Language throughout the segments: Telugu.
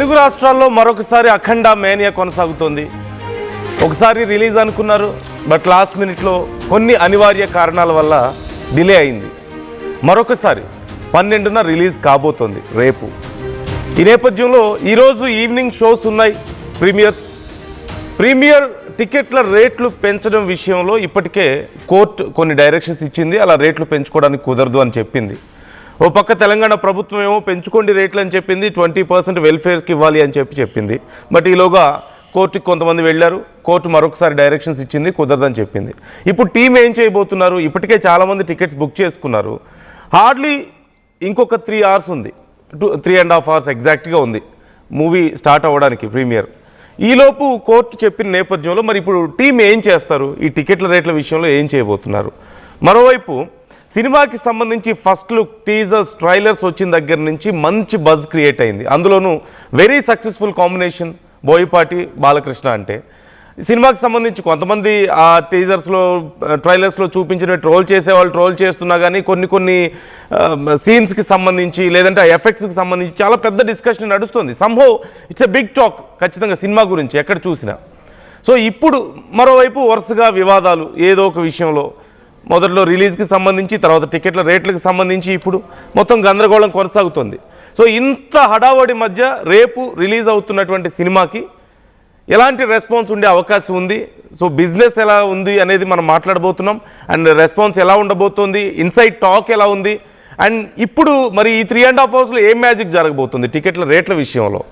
తెలుగు రాష్ట్రాల్లో మరొకసారి అఖండ మేనియా కొనసాగుతోంది. ఒకసారి రిలీజ్ అనుకున్నారు, బట్ లాస్ట్ మినిట్లో కొన్ని అనివార్య కారణాల వల్ల డిలే అయింది. మరొకసారి 12న రిలీజ్ కాబోతోంది రేపు. ఈ నేపథ్యంలో ఈరోజు ఈవినింగ్ షోస్ ఉన్నాయి, ప్రీమియర్ టికెట్ల రేట్లు పెంచడం విషయంలో ఇప్పటికే కోర్టు కొన్ని డైరెక్షన్స్ ఇచ్చింది. అలా రేట్లు పెంచుకోవడానికి కుదరదు అని చెప్పింది. ఓ పక్క తెలంగాణ ప్రభుత్వం ఏమో పెంచుకోండి రేట్లు అని చెప్పింది, 20% వెల్ఫేర్కి ఇవ్వాలి అని చెప్పింది. బట్ ఈలోగా కోర్టుకి కొంతమంది వెళ్ళారు, కోర్టు మరొకసారి డైరెక్షన్స్ ఇచ్చింది, కుదరదని చెప్పింది. ఇప్పుడు టీం ఏం చేయబోతున్నారు? ఇప్పటికే చాలామంది టికెట్స్ బుక్ చేసుకున్నారు. హార్డ్లీ ఇంకొక 3 hours ఉంది, 3.5 hours ఎగ్జాక్ట్గా ఉంది మూవీ స్టార్ట్ అవ్వడానికి ప్రీమియర్. ఈలోపు కోర్టు చెప్పిన నేపథ్యంలో మరి ఇప్పుడు టీం ఏం చేస్తారు? ఈ టికెట్ల రేట్ల విషయంలో ఏం చేయబోతున్నారు? మరోవైపు సినిమాకి సంబంధించి ఫస్ట్ లుక్, టీజర్స్, ట్రైలర్స్ వచ్చిన దగ్గర నుంచి మంచి బజ్ క్రియేట్ అయింది. అందులోనూ very successful combination Boyapati Balakrishna. అంటే సినిమాకి సంబంధించి కొంతమంది ఆ టీజర్స్లో, ట్రైలర్స్లో చూపించిన ట్రోల్ చేసేవాళ్ళు ట్రోల్ చేస్తున్నా కానీ కొన్ని సీన్స్కి సంబంధించి లేదంటే ఆ ఎఫెక్ట్స్కి సంబంధించి చాలా పెద్ద డిస్కషన్ నడుస్తుంది. Somehow it's a big talk ఖచ్చితంగా సినిమా గురించి ఎక్కడ చూసినా. సో ఇప్పుడు మరోవైపు వరుసగా వివాదాలు ఏదో ఒక విషయంలో, మొదట్లో రిలీజ్కి సంబంధించి, తర్వాత టికెట్ల రేట్లకు సంబంధించి ఇప్పుడు మొత్తం గందరగోళం కొనసాగుతుంది. సో ఇంత హడావడి మధ్య రేపు రిలీజ్ అవుతున్నటువంటి సినిమాకి ఎలాంటి రెస్పాన్స్ ఉండే అవకాశం ఉంది? సో బిజినెస్ ఎలా ఉంది అనేది మనం మాట్లాడబోతున్నాం. అండ్ రెస్పాన్స్ ఎలా ఉండబోతోంది, ఇన్సైడ్ టాక్ ఎలా ఉంది, అండ్ ఇప్పుడు మరి ఈ 3.5 hours ఏం మ్యాజిక్ జరగబోతుంది టికెట్ల రేట్ల విషయంలో?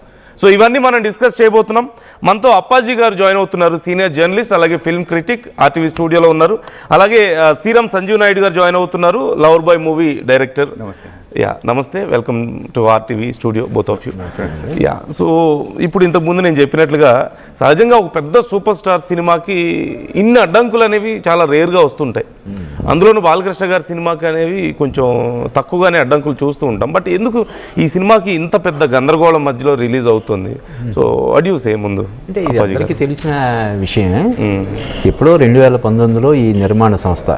సో ఇవన్నీ మనం డిస్కస్ చేయబోతున్నాం. మనతో అప్పాజీ గారు జాయిన్ అవుతున్నారు, సీనియర్ జర్నలిస్ట్, అలాగే ఫిల్మ్ క్రిటిక్, ఆర్టీవీ స్టూడియోలో ఉన్నారు. అలాగే శ్రీరామ్ సంజీవ్ నాయుడు గారు జాయిన్ అవుతున్నారు, లవర్ బాయ్ మూవీ డైరెక్టర్. నమస్తే, welcome to RTV studio both of you. So ఇప్పుడు ఇంతకుముందు నేను చెప్పినట్లుగా సహజంగా ఒక పెద్ద సూపర్ స్టార్ సినిమాకి ఇన్ని అడ్డంకులు అనేవి చాలా రేర్గా వస్తుంటాయి. అందులోనూ బాలకృష్ణ గారి సినిమాకి అనేవి కొంచెం తక్కువగానే అడ్డంకులు చూస్తూ ఉంటాం. బట్ ఎందుకు ఈ సినిమాకి ఇంత పెద్ద గందరగోళం మధ్యలో రిలీజ్ అవుతుంది? సో వాట్ యు సే ముందు? అంటే ఇది అందరికీ తెలిసిన విషయమే. ఎప్పుడో 2019లో ఈ నిర్మాణ సంస్థ,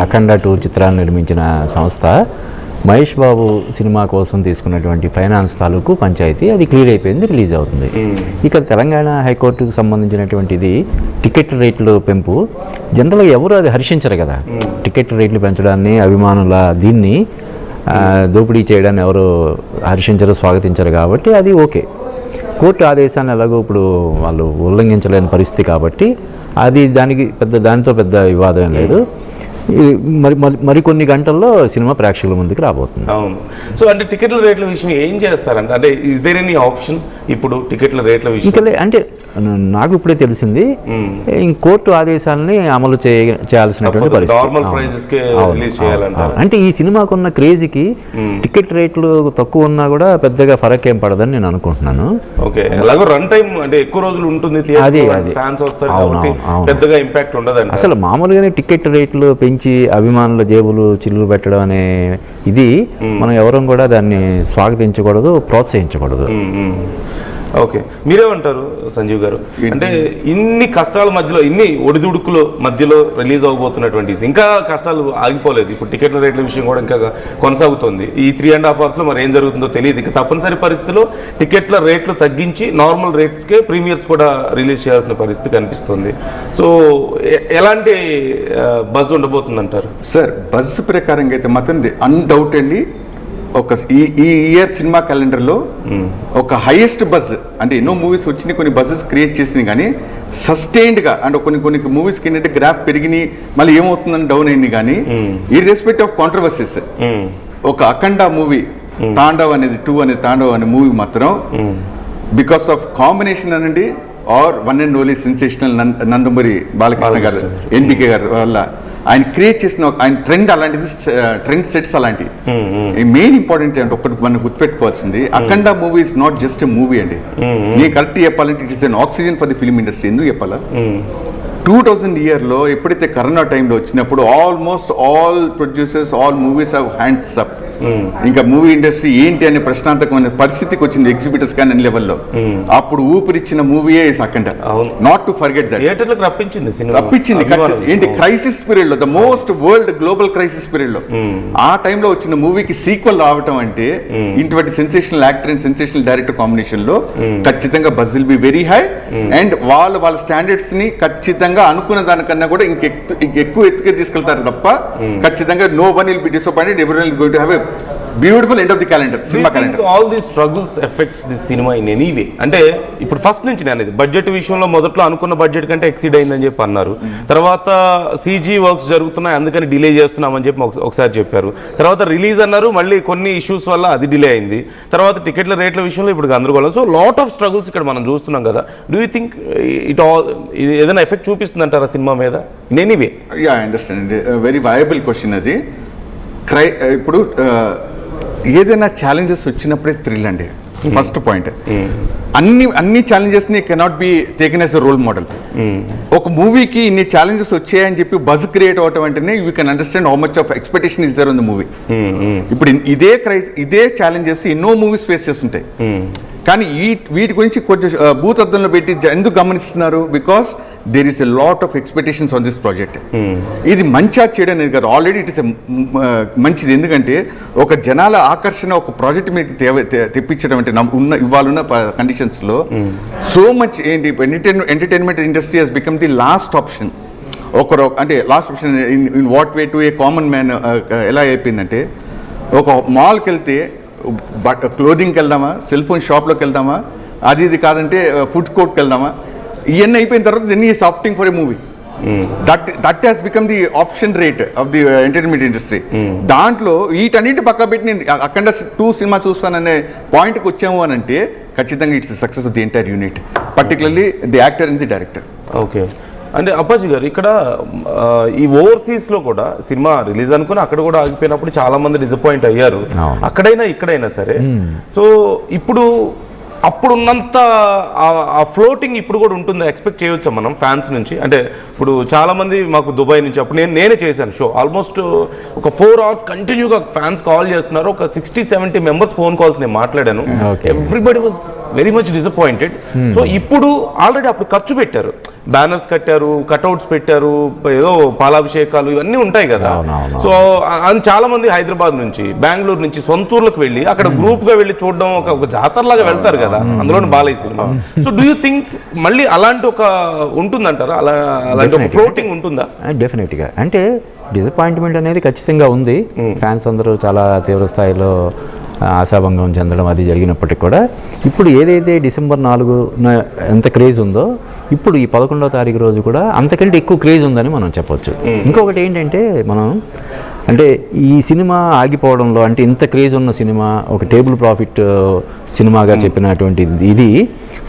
అఖండ 2 చిత్రాలు నిర్మించిన సంస్థ మహేష్ బాబు సినిమా కోసం తీసుకున్నటువంటి ఫైనాన్స్ తాలూకు పంచాయతీ అది క్లియర్ అయిపోయింది, రిలీజ్ అవుతుంది. ఇక తెలంగాణ హైకోర్టుకు సంబంధించినటువంటిది టికెట్ రేట్లు పెంపు. జనరల్గా ఎవరు అది హర్షించరు కదా, టికెట్ రేట్లు పెంచడాన్ని, అభిమానుల దీన్ని దోపిడీ చేయడాన్ని ఎవరు హర్షించరు, స్వాగతించరు. కాబట్టి అది ఓకే. కోర్టు ఆదేశాన్ని ఎలాగో ఇప్పుడు వాళ్ళు ఉల్లంఘించలేని పరిస్థితి కాబట్టి అది దానితో పెద్ద వివాదం ఏం లేదు. మరికొన్ని గంటల్లో సినిమా ప్రేక్షకుల ముందుకు రాబోతుంది. అవును. సో అంటే టికెట్ల రేట్ల విషయం ఏం చేస్తారంటే, అంటే ఇస్ దేర్ ఎనీ ఆప్షన్ ఇప్పుడు టికెట్ల రేట్ల విషయం? ఇంకా అంటే నాకు ఇప్పుడే తెలిసింది, కోర్టు ఆదేశాలని అమలు చేయాల్సినటువంటి పరిస్థితి. అంటే ఈ సినిమాకున్న క్రేజ్కి టికెట్ రేట్లు తక్కువ ఉన్నా కూడా పెద్దగా ఫరక్ ఏం పడదని నేను అనుకుంటున్నాను. ఓకే, ఎలాగో రన్ టైం అంటే ఎక్కువ రోజులు ఉంటుంది, ఫ్యాన్స్ వస్తారు కాబట్టి పెద్దగా ఇంపాక్ట్ ఉండదు. అసలు మామూలుగానే టికెట్ రేట్లు పెంచి అభిమానుల జేబులు చిల్లు పెట్టడం అనే ఇది మనం ఎవరం కూడా దాన్ని స్వాగతించకూడదు, ప్రోత్సహించకూడదు. ఓకే, మీరేమంటారు సంజీవ్ గారు? అంటే ఇన్ని కష్టాల మధ్యలో, ఇన్ని ఒడిదుడుకుల మధ్యలో రిలీజ్ అవబోతున్నటువంటి, ఇంకా కష్టాలు ఆగిపోలేదు. ఇప్పుడు టికెట్ల రేట్ల విషయం కూడా ఇంకా కొనసాగుతుంది. ఈ 3.5 hours మరి ఏం జరుగుతుందో తెలియదు. ఇక తప్పనిసరి పరిస్థితిలో టికెట్ల రేట్లు తగ్గించి నార్మల్ రేట్స్కే ప్రీమియర్స్ కూడా రిలీజ్ చేయాల్సిన పరిస్థితి కనిపిస్తుంది. సో ఎలాంటి బజ్ ఉండబోతుంది అంటారు? సార్, బజ్ ప్రకారంగా అయితే మాత్రం అన్డౌటెడ్లీ ఈ ఇయర్ సినిమా క్యాలెండర్లో ఒక హైయెస్ట్ బజ్, అంటే ఎన్నో మూవీస్ వచ్చినాయి, కొన్ని బజెస్ క్రియేట్ చేసినాయి, కానీ సస్టైన్డ్గా అంటే కొన్ని మూవీస్కి ఏంటంటే గ్రాఫ్ పెరిగినాయి, మళ్ళీ ఏమవుతుందని డౌన్ అయింది. కానీ ఇర్రెస్పెక్ట్ ఆఫ్ కాంట్రవర్సీస్, ఒక అఖండ మూవీ తాండవ్ అనేది 2 అనే తాండవ్ అనే మూవీ మాత్రం బికాస్ ఆఫ్ కాంబినేషన్ అనండి our one and only sensational Nandamuri Balakrishna garu, NBK గారు వల్ల ఆయన క్రియేట్ చేసిన ఆయన ట్రెండ్ అలాంటిది, ట్రెండ్ సెట్స్ అలాంటివి. మెయిన్ ఇంపార్టెంట్ అంటే ఒకటి మనం గుర్తుపెట్టుకోవాల్సింది, Akhanda movie is not just a movie అండి. నేను కరెక్ట్ చెప్పాలంటే it is an oxygen for the film industry. ఎందుకు చెప్పాలా? 2000 ఇయర్లో ఎప్పుడైతే కరోనా టైంలో వచ్చినప్పుడు almost all producers, all movies have hands up ఇంకా మూవీ ఇండస్ట్రీ ఏంటి అనే ప్రశ్నార్థకమైన పరిస్థితికి వచ్చింది ఎగ్జిబిటర్స్ కానీ అన్ని లెవెల్లో. అప్పుడు ఊపిరిచ్చిన మూవీయే Akhanda. Not to forget that. థియేటర్లకు రప్పించింది సినిమా, తప్పించింది. ఏంటి క్రైసిస్ పీరియడ్ లో, the most world global crisis period లో ఆ టైంలో వచ్చిన మూవీకి సీక్వెల్ రావటం అంటే ఇటువంటి sensational actor and sensational director combination లో ఖచ్చితంగా buzz will be very high. And వాళ్ళ స్టాండర్డ్స్ ని ఖచ్చితంగా అనుకున్న దానికన్నా కూడా ఇంకెక్కువ ఎత్తుకే తీసుకెళ్తారు తప్ప ఖచ్చితంగా no one will be disappointed. Every will going to have a beautiful end of the calendar, cinema calendar. All the struggles effects the cinema in any way? అంటే ఇప్పుడు ఫస్ట్ నుంచి నేను అనేది బడ్జెట్ విషయంలో మొదట్లో అనుకున్న బడ్జెట్ కంటే ఎక్సీడ్ అయిందని చెప్పి అన్నారు. తర్వాత సీజీ వర్క్స్ జరుగుతున్నాయి అందుకని డిలే చేస్తున్నామని చెప్పి ఒకసారి చెప్పారు. తర్వాత రిలీజ్ అన్నారు, మళ్ళీ కొన్ని ఇష్యూస్ వల్ల అది డిలే అయింది. తర్వాత టికెట్ల రేట్ల విషయంలో ఇప్పుడు గందరగోళం. సో లాట్ ఆఫ్ స్ట్రగుల్స్ ఇక్కడ మనం చూస్తున్నాం కదా. Do you think it all ఏదైనా ఎఫెక్ట్ చూపిస్తుంది అంటారా సినిమా మీద in any way? Yeah, understand. Very viable question అది. ఇప్పుడు ఏదైనా ఛాలెంజెస్ వచ్చినప్పుడే థ్రిల్ అండి. ఫస్ట్ పాయింట్, అన్ని ఛాలెంజెస్ ని cannot be taken as a role model. ఒక మూవీకి ఇన్ని ఛాలెంజెస్ వచ్చాయని చెప్పి బజ్ క్రియేట్ అవటం అంటేనే you can understand how much of expectation is there on the movie. ఇప్పుడు ఇదే ఛాలెంజెస్ ఎన్నో మూవీస్ ఫేస్ చేస్తుంటాయి. కానీ వీటి గురించి కొంచెం భూతత్వంలో పెట్టి ఎందుకు గమనిస్తున్నారు? Because there is a lot of expectations on this project. ఇది మంచి చేయడం అనేది కాదు, ఆల్రెడీ ఇట్ ఇస్ మంచిది. ఎందుకంటే ఒక జనాల ఆకర్షణ ఒక ప్రాజెక్ట్ మీకు తెప్పించడం అంటే ఇవాళ కండిషన్స్లో సో మచ్ ఏంటి entertainment industry has become the last option. అంటే last option in what way to a common man. ఎలా అయిపోయిందంటే ఒక మాల్కి వెళ్తే క్లోదింగ్కి వెళ్దామా, సెల్ ఫోన్ షాప్లోకి వెళ్దామా, ఇది కాదంటే ఫుడ్ కోర్ట్కి వెళ్దామా, ఇవన్నీ అయిపోయిన తర్వాత then is opting for a movie. That has become the option rate of the entertainment industry. దాంట్లో వీటన్నిటి పక్క పెట్టి నేను అఖండ 2 సినిమా చూస్తాననే పాయింట్కి వచ్చాము అని అంటే ఖచ్చితంగా it's success of the entire unit, particularly the actor and the director. Okay. అంటే అప్పాజీ గారు ఇక్కడ ఈ ఓవర్సీస్లో కూడా సినిమా రిలీజ్ అనుకుని అక్కడ కూడా ఆగిపోయినప్పుడు చాలా మంది డిసప్పాయింట్ అయ్యారు, అక్కడైనా ఇక్కడైనా సరే. సో ఇప్పుడు అప్పుడున్నంత ఆ ఫ్లోటింగ్ ఇప్పుడు కూడా ఉంటుందా? ఎక్స్పెక్ట్ చేయవచ్చా మనం ఫ్యాన్స్ నుంచి? అంటే ఇప్పుడు చాలామంది మాకు దుబాయ్ నుంచి అప్పుడు నేనే చేశాను షో, ఆల్మోస్ట్ ఒక 4 hours కంటిన్యూగా ఫ్యాన్స్ కాల్ చేస్తున్నారు. ఒక 60-70 మెంబర్స్ ఫోన్ కాల్స్ నేను మాట్లాడాను. Everybody was very much disappointed. So ఇప్పుడు ఆల్రెడీ అప్పుడు ఖర్చు పెట్టారు, బ్యానర్స్ కట్టారు, కట్అవుట్స్ పెట్టారు, ఏదో పాలాభిషేకాలు ఇవన్నీ ఉంటాయి కదా. సో అది చాలా మంది హైదరాబాద్ నుంచి, బెంగళూరు నుంచి సొంతూర్లకు వెళ్ళి అక్కడ గ్రూప్ గా వెళ్ళి చూడడం ఒక జాతరలాగా వెళ్తారు కదా, అందులోని Balayya cinema. So do you think మళ్ళీ అలాంటి ఒక ఉంటుందంటారా? అలాంటి ఒక ఫ్లోటింగ్ ఉంటుందా? డెఫినెట్గా. అంటే డిసప్పాయింట్మెంట్ అనేది ఖచ్చితంగా ఉంది. ఫ్యాన్స్ అందరూ చాలా తీవ్ర స్థాయిలో ఆశాభంగం చెందడం అది జరిగినప్పటికీ కూడా ఇప్పుడు ఏదైతే December 4న ఎంత క్రేజ్ ఉందో ఇప్పుడు ఈ 11వ తారీఖు రోజు కూడా అంతకంటే ఎక్కువ క్రేజ్ ఉందని మనం చెప్పొచ్చు. ఇంకొకటి ఏంటంటే మనం అంటే ఈ సినిమా ఆగిపోవడంలో అంటే ఇంత క్రేజ్ ఉన్న సినిమా ఒక టేబుల్ ప్రాఫిట్ సినిమాగా చెప్పినటువంటి ఇది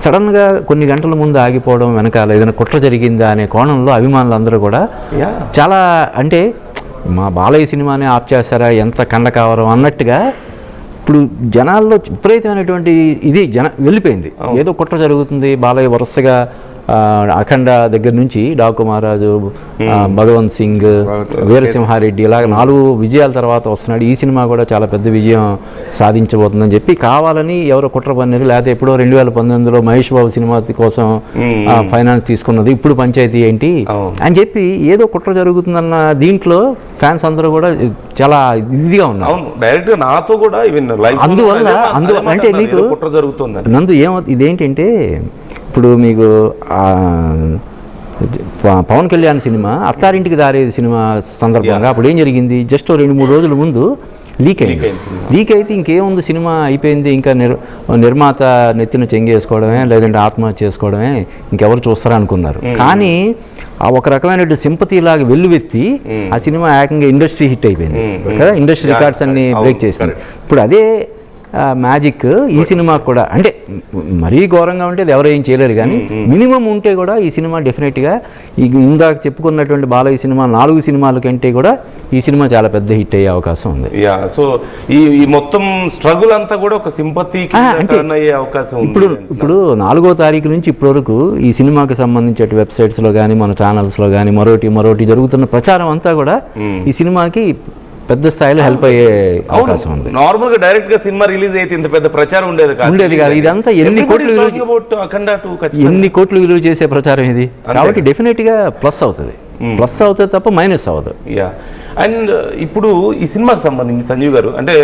సడన్గా కొన్ని గంటల ముందు ఆగిపోవడం వెనకాల ఏదైనా కుట్ర జరిగిందా అనే కోణంలో అభిమానులందరూ కూడా చాలా అంటే మా బాలయ్య సినిమానే ఆప్ చేస్తారా, ఎంత కండకావరం అన్నట్టుగా ఇప్పుడు జనాల్లో విపరీతమైనటువంటి ఇది వెళ్ళిపోయింది. ఏదో కుట్ర జరుగుతుంది, బాలయ్య వరుసగా అఖండ దగ్గర నుంచి డాకు మహారాజు, భగవంత్ సింగ్, వీరసింహారెడ్డి ఇలాగ 4 విజయాల తర్వాత వస్తున్నాడు. ఈ సినిమా కూడా చాలా పెద్ద విజయం సాధించబోతుందని చెప్పి కావాలని ఎవరో కుట్ర పన్నారు. లేకపోతే ఎప్పుడో 2019లో మహేష్ బాబు సినిమా కోసం ఫైనాన్స్ తీసుకున్నది ఇప్పుడు పంచాయతీ ఏంటి అని చెప్పి ఏదో కుట్ర జరుగుతుందన్న దీంట్లో ఫ్యాన్స్ అందరూ కూడా చాలా ఇదిగా ఉన్నారు. అందువల్ల అంటే నీకు కుట్ర జరుగుతుంది నందు ఇదేంటంటే ఇప్పుడు మీకు పవన్ కళ్యాణ్ సినిమా అత్తారింటికి దారేది సినిమా సందర్భంగా అప్పుడు ఏం జరిగింది, జస్ట్ 2-3 రోజుల ముందు లీక్ అయితే ఇంకేముంది, సినిమా అయిపోయింది, ఇంకా నిర్మాత నెత్తిన చెంగేసుకోవడమే లేదంటే ఆత్మహత్య చేసుకోవడమే, ఇంకెవరు చూస్తారా అనుకున్నారు. కానీ ఆ ఒక రకమైన సింపతి లాగా వెల్లువెత్తి ఆ సినిమా ఏకంగా ఇండస్ట్రీ హిట్ అయిపోయింది కదా, ఇండస్ట్రీ రికార్డ్స్ అన్ని బ్రేక్ చేసింది. ఇప్పుడు అదే మ్యాజిక్ ఈ సినిమా కూడా అంటే మరీ ఘోరంగా ఉంటే అది ఎవరు ఏం చేయలేరు, కానీ మినిమం ఉంటే కూడా ఈ సినిమా డెఫినెట్గా ఇందాక చెప్పుకున్నటువంటి బాలయ్య సినిమా 4 సినిమాల కంటే కూడా ఈ సినిమా చాలా పెద్ద హిట్ అయ్యే అవకాశం ఉంది. సో ఈ మొత్తం స్ట్రగుల్ అంతా కూడా ఒక సింపతి అయ్యే అవకాశం ఉంది. ఇప్పుడు 4వ తారీఖు నుంచి ఇప్పటి వరకు ఈ సినిమాకి సంబంధించిన వెబ్సైట్స్లో కానీ మన ఛానల్స్లో కానీ మరోటి జరుగుతున్న ప్రచారం అంతా కూడా ఈ సినిమాకి పెద్ద స్థాయిలో హెల్ప్ అయ్యే అవకాశం ఉంది. నార్మల్ గా డైరెక్ట్ గా సినిమా రిలీజ్ అయితే ఇంత పెద్ద ప్రచారం ఉండేది కాదు. ఇదంతా ఎన్ని కోట్లు విలువ చేసే ప్రచారం ఇది, కాబట్టి డెఫినెట్ గా ప్లస్ అవుతుంది తప్ప మైనస్ అవ్వదు. యా. అండ్ ఇప్పుడు ఈ సినిమాకి సంబంధించి సంజీవ్ గారు, అంటే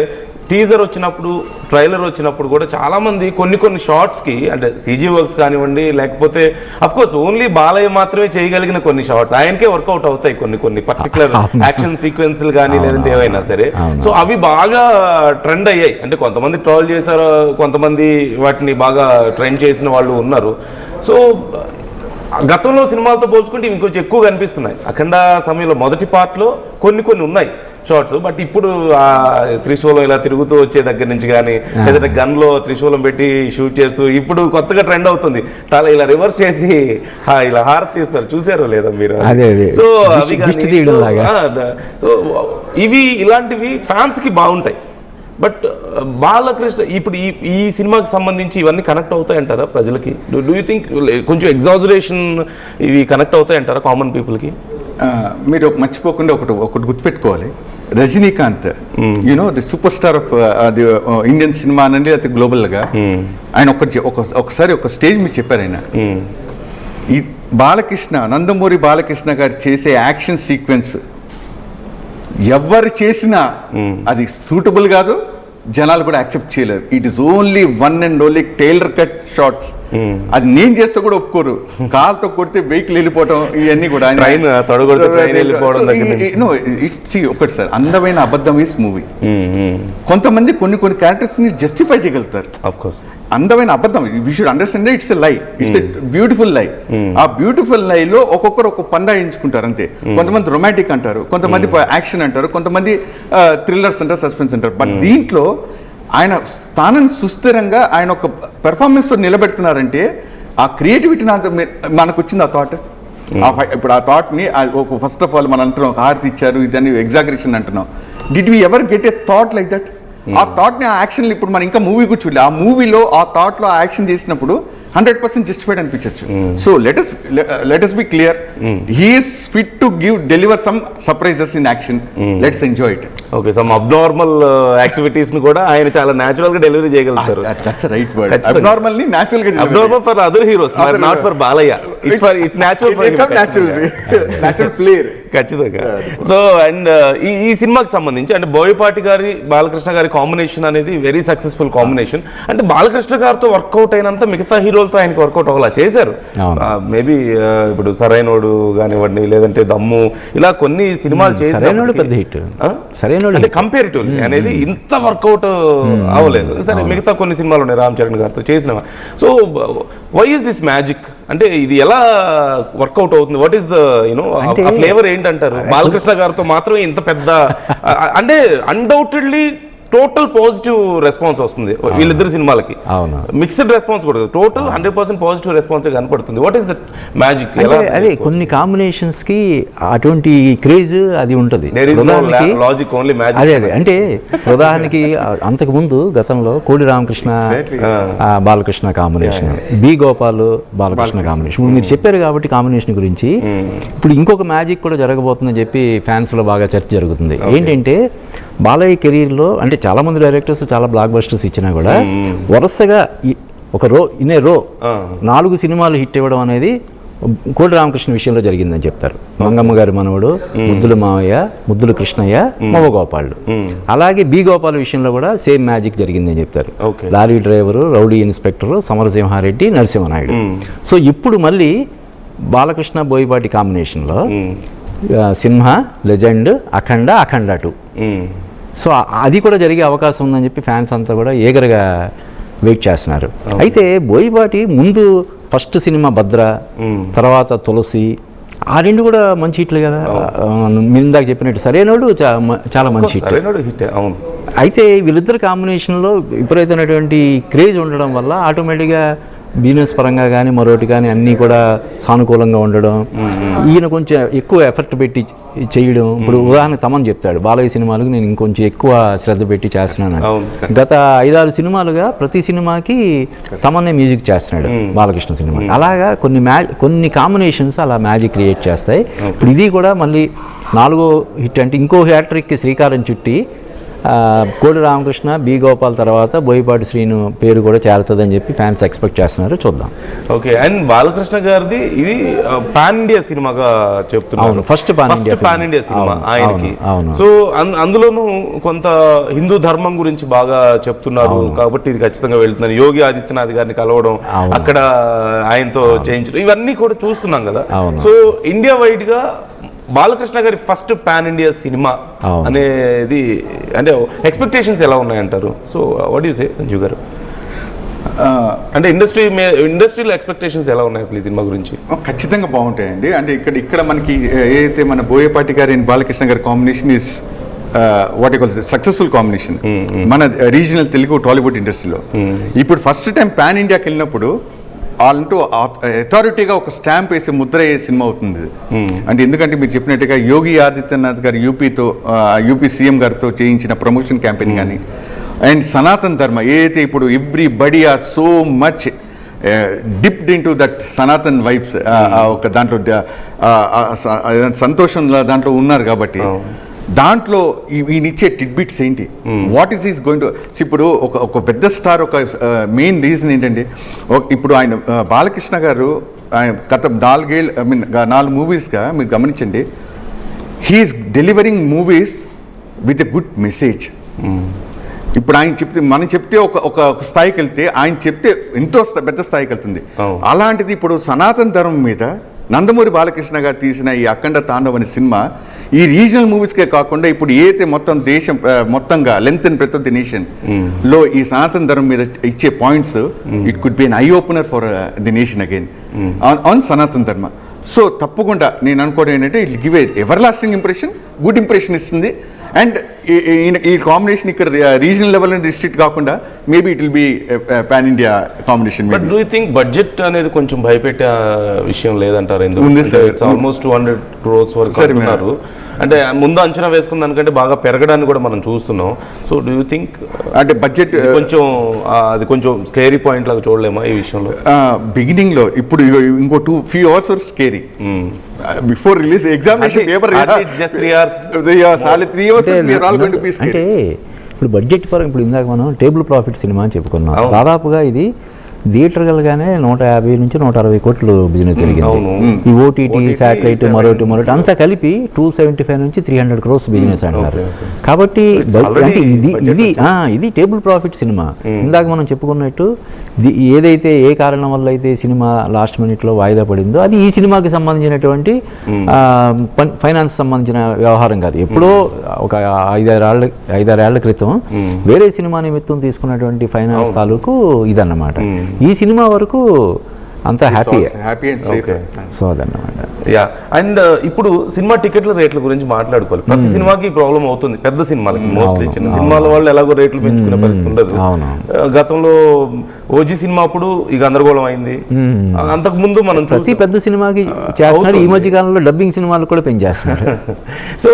టీజర్ వచ్చినప్పుడు, ట్రైలర్ వచ్చినప్పుడు కూడా చాలామంది కొన్ని షార్ట్స్కి, అంటే సీజీ వర్క్స్ కానివ్వండి, లేకపోతే అఫ్కోర్స్ ఓన్లీ బాలయ్య మాత్రమే చేయగలిగిన కొన్ని షార్ట్స్ ఆయనకే వర్కౌట్ అవుతాయి, కొన్ని పర్టికులర్ యాక్షన్ సీక్వెన్స్లు కానీ లేదంటే ఏవైనా సరే. సో అవి బాగా ట్రెండ్ అయ్యాయి. అంటే కొంతమంది ట్రోల్ చేశారు, కొంతమంది వాటిని బాగా ట్రెండ్ చేసిన వాళ్ళు ఉన్నారు. సో గతంలో సినిమాలతో పోల్చుకుంటే ఇవి కొంచెం ఎక్కువ కనిపిస్తున్నాయి. అఖండ సమయంలో మొదటి పార్ట్లో కొన్ని ఉన్నాయి షార్ట్స్, బట్ ఇప్పుడు ఆ త్రిశూలం ఇలా తిరుగుతూ వచ్చే దగ్గర నుంచి కానీ, లేదంటే గన్లో త్రిశూలం పెట్టి షూట్ చేస్తూ ఇప్పుడు కొత్తగా ట్రెండ్ అవుతుంది, చాలా ఇలా రివర్స్ చేసి ఇలా హారతి తీస్తారు, చూసారో లేదా మీరు? సో అవి సో ఇవి ఇలాంటివి ఫ్యాన్స్కి బాగుంటాయి. బట్ బాలకృష్ణ ఇప్పుడు ఈ సినిమాకి సంబంధించి ఇవన్నీ కనెక్ట్ అవుతాయి అంటారా ప్రజలకి? డూ యూ థింక్ కొంచెం ఎగ్జాజరేషన్ ఇవి కనెక్ట్ అవుతాయి అంటారా కామన్ పీపుల్కి? మీరు మర్చిపోకుండా ఒకటి గుర్తుపెట్టుకోవాలి, Rajinikanth you know the super star of the Indian cinema అనండి, లేకపోతే గ్లోబల్గా, ఆయన ఒకసారి ఒక స్టేజ్ మీద చెప్పారు ఆయన, ఈ నందమూరి బాలకృష్ణ గారు చేసే యాక్షన్ సీక్వెన్స్ ఎవరు చేసినా అది సూటబుల్ కాదు, జనాలు కూడా యాక్సెప్ట్ చేయలేరు. It is only one and only tailor cut shorts. అది నేను చేస్తే కూడా ఒప్పుకోరు, కాల్తో కొడితే వెహికల్ వెళ్ళిపోవడం, ఇవన్నీ కూడా ఒకటి సార్, అందమైన అబద్ధం ఈస్ మూవీ. కొంతమంది కొన్ని క్యారెక్టర్స్ ని జస్టిఫై చేయగలుగుతారు. అందమైన అబద్ధం, we should understand it's a lie, it's a beautiful లై. ఆ బ్యూటిఫుల్ లైలో ఒక్కొక్కరు ఒక పందా ఎంచుకుంటారు అంతే. కొంతమంది రొమాంటిక్ అంటారు, కొంతమంది యాక్షన్ అంటారు, కొంతమంది థ్రిల్లర్స్ అంటారు, సస్పెన్స్ అంటారు. బట్ దీంట్లో ఆయన స్థానాన్ని సుస్థిరంగా ఆయన ఒక పెర్ఫార్మెన్స్ నిలబెడుతున్నారంటే ఆ క్రియేటివిటీ మనకు వచ్చింది. ఆ థాట్, ఇప్పుడు ఆ థాట్ని ఫస్ట్ ఆఫ్ ఆల్ మనం అంటున్నాం హారతి ఇచ్చారు, ఇదని ఎగ్జాగరేషన్ అంటున్నాం. Did we ever get a thought like that? ఆ థాట్ని ఆ యాక్షన్ ఇప్పుడు మనం ఇంకా మూవీ కూడా చూడలేదు, ఆ మూవీలో ఆ థాట్లో ఆ యాక్షన్ చేసినప్పుడు 100% జస్టిఫైడ్ అనిపించచ్చు. So let us be clear, he is fit to deliver some surprises in action. Let's enjoy it. Okay, some abnormal activities ని కూడా ఆయన చాలా నేచురల్ గా డెలివరీ చేయగలుగుతారు. That's the right word. Abnormal ని natural గా abnormal for other heroes, but not for Balaya. It's natural for him. Natural flair. ఖచ్చితంగా. సో అండ్ ఈ సినిమాకి సంబంధించి అంటే బోయపాటి గారి బాలకృష్ణ గారి కాంబినేషన్ అనేది వెరీ సక్సెస్ఫుల్ కాంబినేషన్. అంటే బాలకృష్ణ గారితో వర్కౌట్ అయినంత మిగతా హీరోలతో ఆయనకి వర్కౌట్ అవ్వాలా చేశారు. మేబీ ఇప్పుడు సరైనోడు కానివ్వండి, లేదంటే దమ్ము, ఇలా కొన్ని సినిమాలు చేశారు, అంటే కంపేరిటివ్లీ అనేది ఇంత వర్కౌట్ అవ్వలేదు. సరే, మిగతా కొన్ని సినిమాలు ఉన్నాయి రామ్ చరణ్ గారితో చేసినవా. So why is this magic? అంటే ఇది ఎలా వర్కౌట్ అవుతుంది? What is the uh flavour ఏంటంటారు? బాలకృష్ణ గారితో మాత్రమే ఇంత పెద్ద, అంటే అన్డౌటెడ్లీ టోటల్ పాజిటివ్ రెస్పాన్స్ వస్తుంది వీళ్ళిద్దరు సినిమాలకి. మిక్స్డ్ రెస్పాన్స్ కూడా, టోటల్ 100% పాజిటివ్ రెస్పాన్స్ కనపడుతుంది. What is that magic? అదే కొన్ని కాంబినేషన్స్ కి అటువంటి క్రేజ్ అది ఉంటుంది. Logic only magic. అదే అంటే ఉదాహరణకి అంతకు ముందు గతంలో Kodi Ramakrishna Balakrishna combination, B Gopal Balakrishna combination, మీరు చెప్పారు కాబట్టి కాంబినేషన్ గురించి. ఇప్పుడు ఇంకొక మ్యాజిక్ కూడా జరగబోతుందని చెప్పి ఫ్యాన్స్ లో బాగా చర్చ జరుగుతుంది. ఏంటంటే బాలయ్య కెరీర్ లో, అంటే చాలా మంది డైరెక్టర్స్ చాలా బ్లాక్ బస్టర్స్ ఇచ్చినా కూడా వరుసగా ఒక ఇన్ ఏ రో 4 సినిమాలు హిట్ ఇవ్వడం అనేది కోడి రామకృష్ణ విషయంలో జరిగిందని చెప్తారు. మంగమ్మ గారి మనవడు, ముద్దుల మావయ్య, ముద్దుల కృష్ణయ్య, మగోపాళ్ళు. అలాగే బి గోపాల్ విషయంలో కూడా సేమ్ మ్యాజిక్ జరిగిందని చెప్తారు. Lorry driver, rowdy inspector, Samarasimha Reddy, Narasimha Naidu. So ఇప్పుడు మళ్ళీ బాలకృష్ణ బోయపాటి కాంబినేషన్లో సింహ, లెజెండ్, అఖండ 2. సో అది కూడా జరిగే అవకాశం ఉందని చెప్పి ఫ్యాన్స్ అంతా కూడా ఏగరగా వెయిట్ చేస్తున్నారు. అయితే బోయపాటి ముందు ఫస్ట్ సినిమా భద్ర, తర్వాత తులసి, ఆ 2 కూడా మంచి హిట్లు కదా. మీరు ఇందాక చెప్పినట్టు సరైనోడు చాలా మంచి హిట్. అయితే వీళ్ళిద్దరు కాంబినేషన్లో విపరీతమైనటువంటి క్రేజ్ ఉండడం వల్ల ఆటోమేటిక్గా బిజినెస్ పరంగా కానీ మరొకటి కానీ అన్నీ కూడా సానుకూలంగా ఉండడం, ఈయన కొంచెం ఎక్కువ ఎఫర్ట్ పెట్టి చేయడం. ఇప్పుడు ఉదాహరణకు తమన్ చెప్తాడు, బాలయ్య సినిమాలకు నేను ఇంకొంచెం ఎక్కువ శ్రద్ధ పెట్టి చేస్తున్నాను. గత 5-6 సినిమాలుగా ప్రతి సినిమాకి తమన్నే మ్యూజిక్ చేస్తున్నాడు బాలకృష్ణ సినిమా. అలాగా కొన్ని కాంబినేషన్స్ అలా మ్యాజిక్ క్రియేట్ చేస్తాయి. ఇప్పుడు ఇది కూడా మళ్ళీ 4వ హిట్ అంటే ఇంకో హ్యాట్రిక్కి శ్రీకారం చుట్టి కోడి రామకృష్ణ, బి గోపాల్ తర్వాత బోయపాటి శ్రీను పేరు కూడా చేరుతుందని చెప్పి ఫ్యాన్స్ ఎక్స్పెక్ట్ చేస్తున్నారు. చూద్దాం. ఓకే. అండ్ బాలకృష్ణ గారిది ఇది పాన్ ఇండియా సినిమాగా చెప్తున్నారు. ఫస్ట్ పాన్ ఇండియా సినిమా ఆయనకి. సో అందులోనూ కొంత హిందూ ధర్మం గురించి బాగా చెప్తున్నారు కాబట్టి ఇది ఖచ్చితంగా వెళ్తున్నారు. యోగి ఆదిత్యనాథ్ గారిని కలవడం, అక్కడ ఆయనతో చేయించడం, ఇవన్నీ కూడా చూస్తున్నాం కదా. సో ఇండియా వైడ్ గా బాలకృష్ణ గారి ఫస్ట్ పాన్ ఇండియా సినిమా అనేది అంటే ఎక్స్పెక్టేషన్స్ ఎలా ఉన్నాయంటారు? So what you say Sanjeev garu? అంటే ఇండస్ట్రీలో ఎక్స్పెక్టేషన్స్ ఎలా ఉన్నాయి అసలు ఈ సినిమా గురించి? ఖచ్చితంగా బాగుంటాయండి. అంటే ఇక్కడ మనకి ఏదైతే మన బోయపాటి గారి అండ్ బాలకృష్ణ గారి combination is what you call successful combination మన రీజనల్ తెలుగు టాలీవుడ్ ఇండస్ట్రీలో. ఇప్పుడు ఫస్ట్ టైం పాన్ ఇండియాకి వెళ్ళినప్పుడు వాళ్ళంటూ అథారిటీగా ఒక స్టాంప్ వేసి ముద్ర వేసే సినిమా అవుతుంది. అంటే ఎందుకంటే మీరు చెప్పినట్టుగా యోగి ఆదిత్యనాథ్ గారు యూపీ సీఎం గారితో చేయించిన ప్రమోషన్ క్యాంపెయిన్ కానీ, అండ్ సనాతన్ ధర్మ ఏదైతే ఇప్పుడు everybody are so much dipped in to that Sanatan vibes, ఒక దాంట్లో సంతోషంలో దాంట్లో ఉన్నారు కాబట్టి దాంట్లో ఈయనిచ్చే టిడ్బిట్స్ ఏంటి, what is is going to. ఇప్పుడు ఒక పెద్ద స్టార్ ఒక మెయిన్ రీజన్ ఏంటంటే ఇప్పుడు ఆయన బాలకృష్ణ గారు ఆయన గత 4 మూవీస్గా మీరు గమనించండి, he is delivering movies with a good message. ఇప్పుడు ఆయన మనం చెప్తే ఒక స్థాయికి వెళ్తే, ఆయన చెప్తే ఎంతో పెద్ద స్థాయికి వెళ్తుంది. అలాంటిది ఇప్పుడు సనాతన ధర్మం మీద నందమూరి బాలకృష్ణ గారు తీసిన ఈ అఖండ తాండవ్ అనే సినిమా ఈ రీజనల్ మూవీస్కే కాకుండా ఇప్పుడు ఏదైతే మొత్తం దేశం మొత్తంగా length and breadth of the nation లో ఈ సనాతన ధర్మం మీద ఇచ్చే points, it could be an eye opener for the nation again on సనాతన ధర్మ. సో తప్పకుండా నేను అనుకోవడం ఏంటంటే it give a ever lasting impression, good impression ఇస్తుంది. అండ్ ఈ కాంబినేషన్ ఇక్కడ రీజనల్ లెవెల్ అండ్ డిస్ట్రిక్ట్ కాకుండా maybe it will be pan India combination. But do you think budget అనేది కొంచెం భయపెట్టే విషయం లేదంటారు? ఎందుకంటే ఆల్మోస్ట్ 200 crores వరకు అంటున్నారు. అంటే ముందు అంచనా వేసుకున్న దానికంటే బాగా పెరగడాన్ని కూడా మనం చూస్తున్నాం. సో డూ యూ థింక్ అంటే బడ్జెట్ కొంచెం అది కొంచెం స్కేరీ పాయింట్ లాగా చూడలేమా ఈ విషయంలో? బిగినింగ్ లో ఇప్పుడు ఇంకో few hours scary before release examination paper just 3 hours. 3 hours we are all going to be scared. అంటే ఇప్పుడు బడ్జెట్ పరంగా ఇప్పుడు ఇందాక మనం టేబుల్ ప్రాఫిట్ సినిమా అని చెప్పుకున్నాం. దాదాపుగా ఇది థియేటర్గానే 150 నుంచి 160 కోట్లు బిజినెస్ జరిగింది. ఈ ఓటీటీ, శాటిలైట్, మరొకటి అంతా కలిపి 275 నుంచి 300 crores బిజినెస్ అంటారు. కాబట్టి అంటే ఇది టేబుల్ ప్రాఫిట్ సినిమా. ఇందాక మనం చెప్పుకున్నట్టు ఏదైతే ఏ కారణం వల్ల అయితే సినిమా లాస్ట్ మినిట్లో వాయిదా పడిందో అది ఈ సినిమాకి సంబంధించినటువంటి ఫైనాన్స్ సంబంధించిన వ్యవహారం కాదు. ఎప్పుడో ఒక 5-6 ఏళ్ల క్రితం వేరే సినిమా నిమిత్తం తీసుకున్నటువంటి ఫైనాన్స్ తాలూకు ఇదన్నమాట. ఈ సినిమా వరకు అంతా హ్యాపీ అండ్ సేఫ్. సో అదన్నమాట. యా. అండ్ ఇప్పుడు సినిమా టికెట్ల రేట్ల గురించి మాట్లాడుకోవాలి. ప్రతి సినిమాకి ప్రాబ్లం అవుతుంది, పెద్ద సినిమాలకి మోస్ట్లీ. చిన్న సినిమాల వాళ్ళు ఎలాగో రేట్లు పెంచుకునే పరిస్థితి ఉండదు. గతంలో ఓజీ సినిమా అప్పుడు ఈ గందరగోళం అయింది. అంతకు ముందు మనం ప్రతి పెద్ద సినిమాకి చేస్తున్నారు. ఈ మధ్య కాలంలో డబ్బింగ్ సినిమాలు కూడా పెంచేస్తున్నారు. సో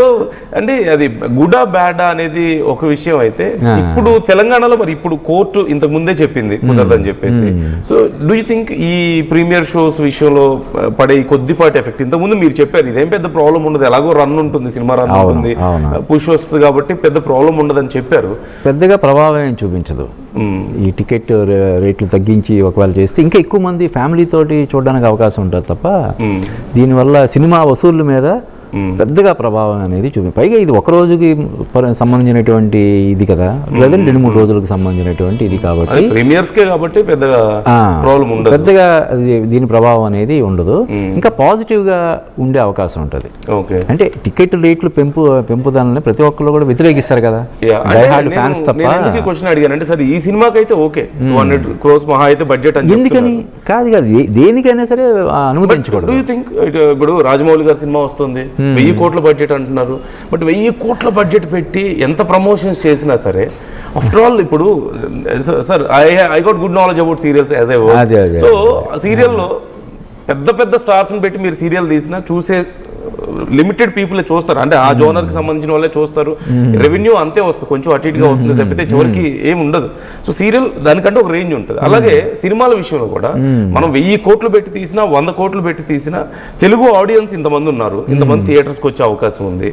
అంటే అది గుడా బ్యాడా అనేది ఒక విషయం అయితే, ఇప్పుడు తెలంగాణలో మరి ఇప్పుడు కోర్టు ఇంతకు ముందే చెప్పింది కుదరదని చెప్పేసి. సో డూ యూ థింక్ ఈ ప్రీమియర్ షోస్ విషయంలో పడే కొద్దిపాటి ఎఫెక్ట్, ఇంతకుముందు మీరు చెప్పారు ఇదేం పెద్ద ప్రాబ్లం ఉండదు, ఎలాగో రన్ ఉంటుంది, సినిమా రన్ ఉంటుంది, పుష్ వస్తుంది కాబట్టి పెద్ద ప్రాబ్లం ఉండదని చెప్పారు. పెద్దగా ప్రభావం ఏం చూపించదు. ఈ టికెట్ రేట్లు తగ్గించి ఒకవేళ చేస్తే ఇంకా ఎక్కువ మంది ఫ్యామిలీ తోటి చూడడానికి అవకాశం ఉంటుంది తప్ప దీనివల్ల సినిమా వసూళ్ల మీద పెద్దగా ప్రభావం అనేది పైగా ఇది ఒక రోజుకి సంబంధించినటువంటి ఇది కదా, లేదా 2-3 రోజులకు సంబంధించినటువంటి ఇది కాబట్టి పెద్దగా దీని ప్రభావం అనేది ఉండదు. ఇంకా పాజిటివ్ గా ఉండే అవకాశం ఉంటుంది. అంటే టికెట్ రేట్లు పెంపుదలని ప్రతి ఒక్కరు కూడా వ్యతిరేకిస్తారు కదా, ఫ్యాన్స్ తప్ప. క్వశ్చన్ అడిగానంటే సరే ఈ సినిమాకి అయితే ఓకే 200 crores మహా అయితే బడ్జెట్ ఎందుకని కాదు దేనికైనా సరే అనుమతించకూడదు. ఇప్పుడు రాజమౌళి గారి సినిమా వస్తుంది, 1000 కోట్ల బడ్జెట్ అంటున్నారు. బట్ 1000 కోట్ల బడ్జెట్ పెట్టి ఎంత ప్రమోషన్స్ చేసినా సరే ఆఫ్టర్ ఆల్ ఇప్పుడు sir I got good knowledge about serials as I అదే, అదే. సో సీరియల్లో పెద్ద పెద్ద స్టార్స్ని పెట్టి మీరు సీరియల్ తీసినా చూసే లిమిటెడ్ పీపుల్ చూస్తారు, అంటే ఆ జోనర్కి సంబంధించిన వాళ్ళే చూస్తారు. రెవెన్యూ అంతే వస్తుంది, కొంచెం అటు ఇటుగా వస్తుంది తప్పితే చివరికి ఏమి ఉండదు. సో సీరియల్ దానికంటే ఒక రేంజ్ ఉంటుంది. అలాగే సినిమాల విషయంలో కూడా మనం 1000 కోట్లు పెట్టి తీసినా 100 కోట్లు పెట్టి తీసినా తెలుగు ఆడియన్స్ ఇంతమంది ఉన్నారు, ఇంతమంది థియేటర్స్కి వచ్చే అవకాశం ఉంది.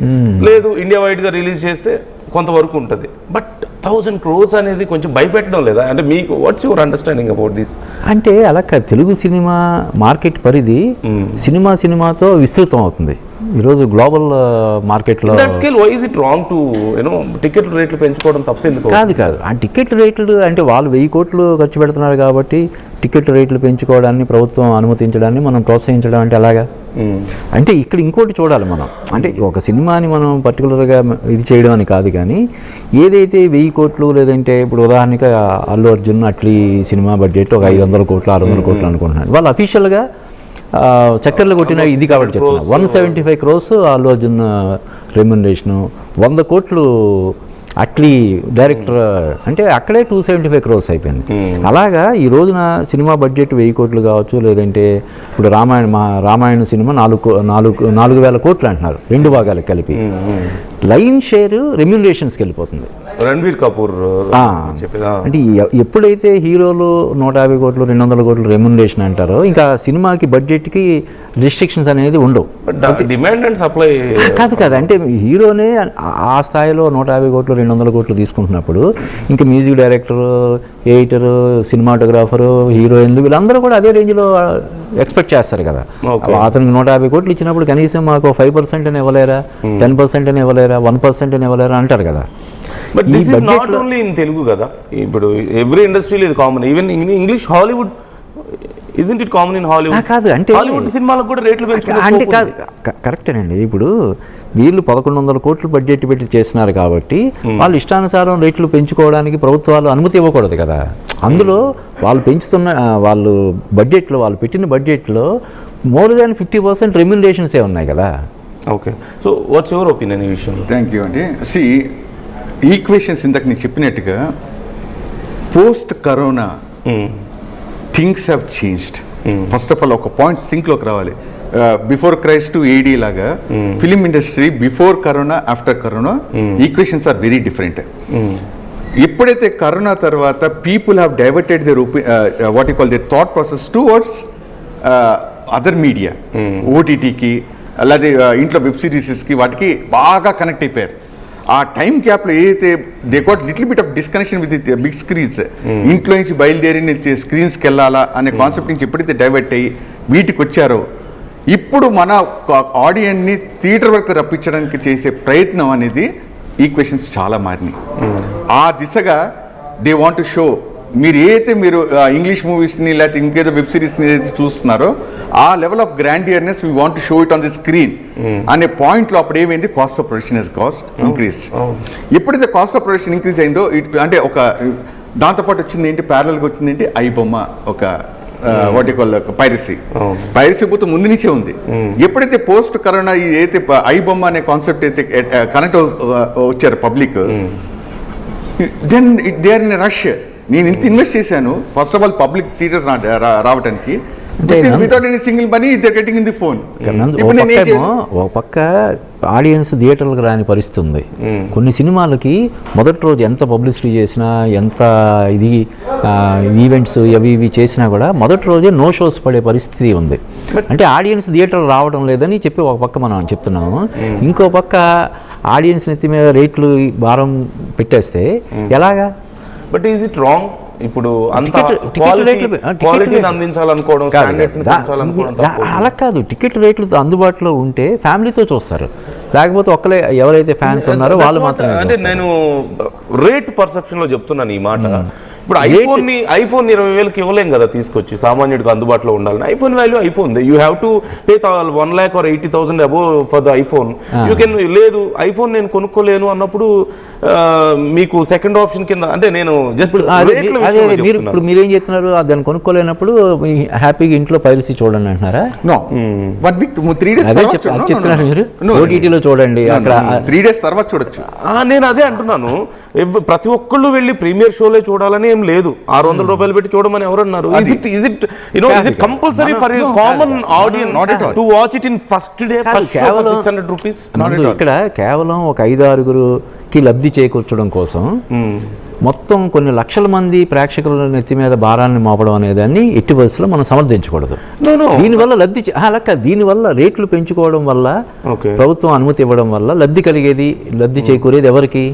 లేదు ఇండియా వైడ్ గా రిలీజ్ చేస్తే కొంతవరకు ఉంటుంది. బట్ 1000 crores అనేది కొంచెం భయపెట్టడం లేదా? అంటే మీకు what's your understanding about this? అంటే అలా కాదు, తెలుగు సినిమా మార్కెట్ పరిధి సినిమాతో విస్తృతం అవుతుంది. ఈరోజు గ్లోబల్ మార్కెట్లో that scale why is it wrong to ticket రేట్లు పెంచుకోవడం తప్పేందుకు? కాదు ఆ టికెట్ రేట్లు అంటే వాళ్ళు 1000 కోట్లు ఖర్చు పెడుతున్నారు కాబట్టి టికెట్ రేట్లు పెంచుకోవడాన్ని ప్రభుత్వం అనుమతించడాన్ని మనం ప్రోత్సహించడం అంటే ఎలాగా? అంటే ఇక్కడ ఇంకోటి చూడాలి మనం, అంటే ఒక సినిమాని మనం పర్టికులర్గా ఇది చేయడం అని కాదు, కానీ ఏదైతే 1000 కోట్లు లేదంటే ఇప్పుడు ఉదాహరణకి అల్లు అర్జున్ అట్లీ సినిమా బడ్జెట్ ఒక 500 కోట్లు 600 కోట్లు అనుకుంటున్నాడు. వాళ్ళు అఫీషియల్గా చక్కర్లు కొట్టిన ఇది కాబట్టి చెప్తున్నా 175 crores అల్లు అర్జున్ రెమ్యునరేషను, 100 కోట్లు అట్లీ డైరెక్టర్ అంటే అక్కడే 275 crores అయిపోయింది. అలాగా ఈ రోజున సినిమా బడ్జెట్ 1000 కోట్లు కావచ్చు, లేదంటే ఇప్పుడు రామాయణ సినిమా 4,000 కోట్లు అంటున్నారు 2 భాగాలకు కలిపి. లైన్ షేర్ రెమ్యునరేషన్స్కి వెళ్ళిపోతుంది. రణబీర్ కపూర్ అంటే ఎప్పుడైతే హీరోలు 150 కోట్లు 200 కోట్లు రెమ్యునరేషన్ అంటారో ఇంకా సినిమాకి బడ్జెట్కి రిస్ట్రిక్షన్స్ అనేది ఉండవు. డిమాండ్ అండ్ సప్లై కాదు అంటే హీరోనే ఆ స్థాయిలో 150 కోట్లు 200 కోట్లు తీసుకుంటున్నప్పుడు ఇంకా మ్యూజిక్ డైరెక్టర్, ఎడిటర్, సినిమాటోగ్రాఫరు, హీరోయిన్లు వీళ్ళందరూ కూడా అదే రేంజ్లో ఎక్స్పెక్ట్ చేస్తారు కదా. అతనికి 150 కోట్లు ఇచ్చినప్పుడు కనీసం మాకు 5% అని ఇవ్వలేరా, 10% అని ఇవ్వలేరా, 1% అని ఇవ్వలేరా అంటారు కదా. But this is not only in Telugu కదా, ఇప్పుడు ఎవ్రీ ఇండస్ట్రీలో ఇది common. Even in English Hollywood isn't it common in Hollywood? కాదు అంటే హాలీవుడ్ సినిమాలకు కూడా రేట్లు పెంచుకునే అంటే కాదు కరెక్టేనండి. ఇప్పుడు వీళ్ళు 1100 కోట్లు బడ్జెట్ పెట్టి చేస్తున్నారు కాబట్టి వాళ్ళు ఇష్టానుసారం రేట్లు పెంచుకోవడానికి ప్రభుత్వాలు అనుమతి ఇవ్వకూడదు కదా. అందులో వాళ్ళు వాళ్ళు బడ్జెట్లో వాళ్ళు పెట్టిన బడ్జెట్లో మోర్ దాన్ 50% రెమ్యునరేషన్సే ఉన్నాయి కదా. Okay, so what's your opinion ఈ విషయంలో? థ్యాంక్ యూ అండి. ఈక్వేషన్స్ ఇందాక నీకు చెప్పినట్టుగా post corona things have changed. First of all ఒక పాయింట్ సింక్లోకి రావాలి. బిఫోర్ క్రైస్ట్ టు ఏడీ లాగా film industry before corona after corona equations are very different. ఎప్పుడైతే కరోనా తర్వాత people have diverted their what you call their thought process towards other media, ఓటీటీకి అలాగే ఇంట్లో వెబ్ సిరీసెస్కి వాటికి బాగా కనెక్ట్ అయిపోయారు. ఆ టైం గ్యాప్లో ఏదైతే they got little bit of disconnection with big screens, ఇంట్లో నుంచి బయలుదేరి స్క్రీన్స్కి వెళ్ళాలా అనే కాన్సెప్ట్ నుంచి ఎప్పుడైతే డైవర్ట్ అయ్యి వీటికి వచ్చారో ఇప్పుడు మన ఆడియన్ని థియేటర్ వరకు రప్పించడానికి చేసే ప్రయత్నం అనేది ఈక్వేషన్స్ చాలా మారినాయి. ఆ దిశగా దే వాంట్ టు షో మీరు ఇంగ్లీష్ మూవీస్ని లేకపోతే ఇంకేదో వెబ్ సిరీస్ని ఏదైతే చూస్తున్నారో ఆ level of grandeurness we want to show it on the screen అనే పాయింట్లో అప్పుడు ఏమైంది, cost of production has increase. ఎప్పుడైతే కాస్ట్ ఆఫ్ ప్రొడక్షన్ ఇంక్రీజ్ అయిందో అంటే ఒక దాంతోపాటు వచ్చింది ఏంటి, ప్యారలల్గా వచ్చింది ఏంటి, ఐబొమ్మ ఒక వాటి పైరసీ పోతే ముందు నుంచే ఉంది. ఎప్పుడైతే పోస్ట్ కరోనా ఏదైతే ఐబొమ్మ అనే కాన్సెప్ట్ అయితే కనెక్ట్ వచ్చారు public, then they are in rush. నేను ఇంత ఇన్వెస్ట్ చేశాను first of all public theatre రావడానికి, single money they getting in the phone. ఒక పక్క ఆడియన్స్ థియేటర్లకు రాని పరిస్థితి ఉంది. కొన్ని సినిమాలకి మొదటి రోజు ఎంత పబ్లిసిటీ చేసినా ఎంత ఇది ఈవెంట్స్ అవి ఇవి చేసినా కూడా మొదటి రోజే నో షోస్ పడే పరిస్థితి ఉంది. అంటే ఆడియన్స్ థియేటర్ రావడం లేదని చెప్పి ఒక పక్క మనం చెప్తున్నాము. ఇంకో పక్క ఆడియన్స్ నెత్తి మీద రేట్లు భారం పెట్టేస్తే ఎలాగా? But is it wrong? ఇప్పుడు అంత క్వాలిటీని అందించాలనుకోవడం, స్టాండర్డ్స్ని పెంచాలనుకోవడం అలా కాదు. టికెట్ రేట్లు అందుబాటులో ఉంటే ఫ్యామిలీతో చూస్తారు, లేకపోతే ఒక్కలే ఎవరైతే ఫ్యాన్స్ ఉన్నారో వాళ్ళు మాత్రమే. అంటే నేను రేట్ పర్సెప్షన్లో చెప్తున్నాను ఈ మాట. ఇప్పుడు ఐఫోన్ 20,000కి ఇవ్వలేం కదా తీసుకొచ్చి సామాన్యుడికి అందుబాటులో ఉండాలని. IPhone value iPhone, you have to pay 1 lakh or 80,000 above for the iPhone. You can లేదు ఐఫోన్ నేను కొనుక్కోలేను అన్నప్పుడు మీకు సెకండ్ ఆప్షన్ కింద అంటే నేను జస్ట్ ఇప్పుడు మీరేం చెప్తున్నారు, దాన్ని కొనుక్కోలేనప్పుడు హ్యాపీగా ఇంట్లో పైరసీ చూడండి అంటున్నారా? నో 1 వీక్ 3 డేస్ అదే చెప్తున్నారు మీరు, ఓటీటీలో చూడండి, అక్కడ 3 డేస్ తర్వాత చూడొచ్చు. నేను అదే అంటున్నాను, ప్రతి ఒక్కళ్ళు వెళ్ళి ప్రీమియర్ షోలే చూడాలని ఏం లేదు. ₹600 పెట్టి చూడమని ఎవరు అన్నారు? Is it compulsory for common audience to watch it in first day first show for ₹600? ఇక్కడ కేవలం ఒక 5-6కి లబ్ధి చేకూర్చడం కోసం మొత్తం కొన్ని లక్షల మంది ప్రేక్షకుల నెత్తి మీద భారాన్ని మోపడం అనేదాన్ని ఎట్టి పరిస్థితుల్లో మనం సమర్థించకూడదు. దీనివల్ల దీనివల్ల రేట్లు పెంచుకోవడం వల్ల, ప్రభుత్వం అనుమతి ఇవ్వడం వల్ల లబ్ధి చేకూరేది ఎవరికి?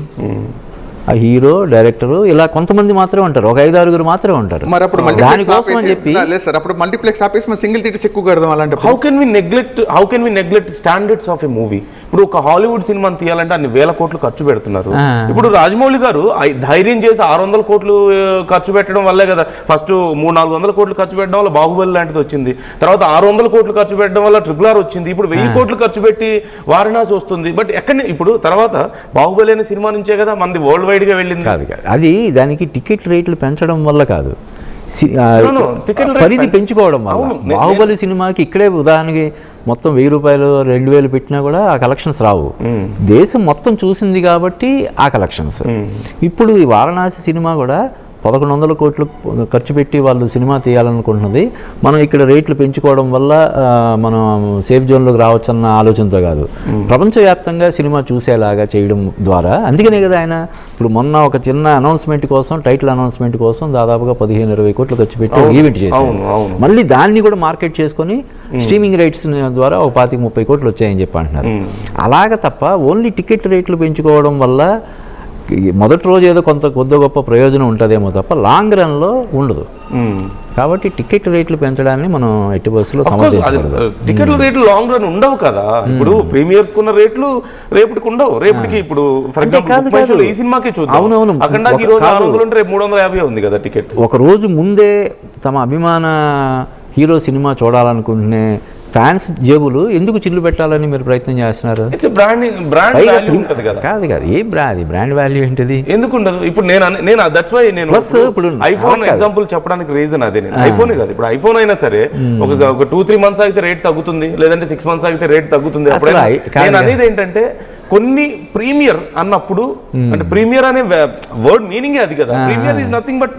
ఆ హీరో, డైరెక్టర్, ఇలా కొంతమంది మాత్రమే ఉంటారు, ఒక 5-6 మాత్రమే ఉంటారు. మరి అప్పుడు దానికోసం అని చెప్పి లేదు సార్, అప్పుడు మల్టీప్లెక్స్ ఆపేసి మన సింగిల్ థియేటర్స్ ఎక్కువ కడదాం. అలాంటి how can we neglect standards of a movie? ఇప్పుడు ఒక హాలీవుడ్ సినిమాని తీయాలంటే అన్ని వేల కోట్లు ఖర్చు పెడుతున్నారు. ఇప్పుడు రాజమౌళి గారు ధైర్యం చేసి 600 కోట్లు ఖర్చు పెట్టడం వల్లే కదా, ఫస్ట్ 300-400 కోట్లు ఖర్చు పెట్టడం వల్ల బాహుబలి లాంటిది వచ్చింది, తర్వాత 600 కోట్లు ఖర్చు పెట్టడం వల్ల RRR వచ్చింది, ఇప్పుడు 1000 కోట్లు ఖర్చు పెట్టి వారణాసి వస్తుంది. బట్ ఎక్కడ ఇప్పుడు తర్వాత బాహుబలి అనే సినిమా నుంచే కదా మనది వరల్డ్ వైడ్ గా వెళ్ళింది. అది దానికి టికెట్ రేట్లు పెంచడం వల్ల కాదు, పరిధి పెంచుకోవడం వల్ల. బాహుబలి సినిమాకి ఇక్కడే ఉదాహరణకి మొత్తం ₹1000 ₹2000 పెట్టినా కూడా ఆ కలెక్షన్స్ రావు. దేశం మొత్తం చూసింది కాబట్టి ఆ కలెక్షన్స్. ఇప్పుడు ఈ వారణాసి సినిమా కూడా 1100 కోట్లు ఖర్చు పెట్టి వాళ్ళు సినిమా తీయాలనుకుంటున్నది. మనం ఇక్కడ రేట్లు పెంచుకోవడం వల్ల మనం సేఫ్ జోన్లోకి రావచ్చన్న ఆలోచనతో కాదు, ప్రపంచవ్యాప్తంగా సినిమా చూసేలాగా చేయడం ద్వారా. అందుకనే కదా ఆయన ఇప్పుడు మొన్న ఒక చిన్న అనౌన్స్మెంట్ కోసం, టైటిల్ అనౌన్స్మెంట్ కోసం దాదాపుగా 15-20 కోట్లు ఖర్చు పెట్టి ఈవెంట్ చేశారు. మళ్ళీ దాన్ని కూడా మార్కెట్ చేసుకొని స్ట్రీమింగ్ రైట్స్ ద్వారా ఒక 25-30 కోట్లు వచ్చాయని చెప్పి అంటున్నారు. అలాగ తప్ప ఓన్లీ టికెట్ రేట్లు పెంచుకోవడం వల్ల మొదటి రోజు ఏదో కొద్ది గొప్ప ప్రయోజనం ఉంటుందేమో తప్ప లాంగ్ రన్లో ఉండదు. కాబట్టి టికెట్ రేట్లు పెంచడాన్ని మనం ఎట్టి బస్సులో టికెట్ల రేట్లు లాంగ్ రన్ ఉండవు కదా. ఇప్పుడు ప్రీమియర్స్ కున్న రేట్లు రేపటికి ఉండవు. రేపటికి ఇప్పుడు ఫర్ ఎగ్జాంపుల్ ఈ సినిమాకి చూద్దాం, అవునవును, అక్కడ ఈ రోజు 600 ఉంటే రేపు 350 ఉంది కదా టికెట్. ఒక రోజు ముందే తమ అభిమాన హీరో సినిమా చూడాలనుకుంటునే ఫ్యాన్స్ జేబులు ఎందుకు చిల్లు పెట్టాలని మీరు ప్రయత్నం చేస్తున్నారు? కాదు ఏ బ్రాండ్ వాల్యూ ఏంటిది? ఎందుకు ఉండదు? ఇప్పుడు నేను దట్స్ వై నేను ఇప్పుడు ఐఫోన్ ఎగ్జాంపుల్ చెప్పడానికి రీజన్ అదే. నేను ఐఫోన్ కాదు, ఇప్పుడు ఐఫోన్ అయినా సరే ఒక 2-3 మంత్స్ ఆగితే రేట్ తగ్గుతుంది, లేదంటే 6 మంత్స్ ఆగితే రేట్ తగ్గుతుంది. నేను అనేది ఏంటంటే కొన్ని ప్రీమియర్ అన్నప్పుడు, అంటే ప్రీమియర్ అనే వర్డ్ మీనింగ్ అది కదా. Premiere is nothing but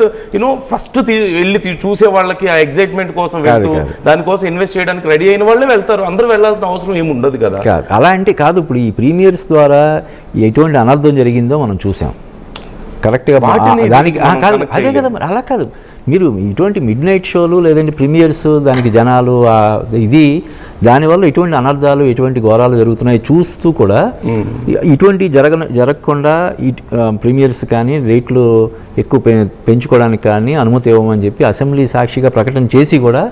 first వెళ్ళి చూసే వాళ్ళకి ఆ ఎగ్జైట్మెంట్ కోసం వెళ్తూ దానికోసం ఇన్వెస్ట్ చేయడానికి రెడీ అయిన వాళ్ళే వెళ్తారు. అందరూ వెళ్ళాల్సిన అవసరం ఏమి ఉండదు కదా. అలా అంటే కాదు, ఇప్పుడు ఈ ప్రీమియర్స్ ద్వారా ఎటువంటి అనర్థం జరిగిందో మనం చూసాం కరెక్ట్గా. దానికి కాదు, అదే కదా మరి. అలా కాదు, మీరు ఇటువంటి మిడ్ నైట్ షోలు లేదంటే ప్రీమియర్స్, దానికి జనాలు ఇది, దానివల్ల ఎటువంటి అనర్థాలు ఎటువంటి ఘోరాలు జరుగుతున్నాయి చూస్తూ కూడా ఇటువంటి జరగకుండా ప్రీమియర్స్ కానీ రేట్లు ఎక్కువ పెంచుకోవడానికి కానీ అనుమతి ఇవ్వమని చెప్పి అసెంబ్లీ సాక్షిగా ప్రకటన చేసి కూడా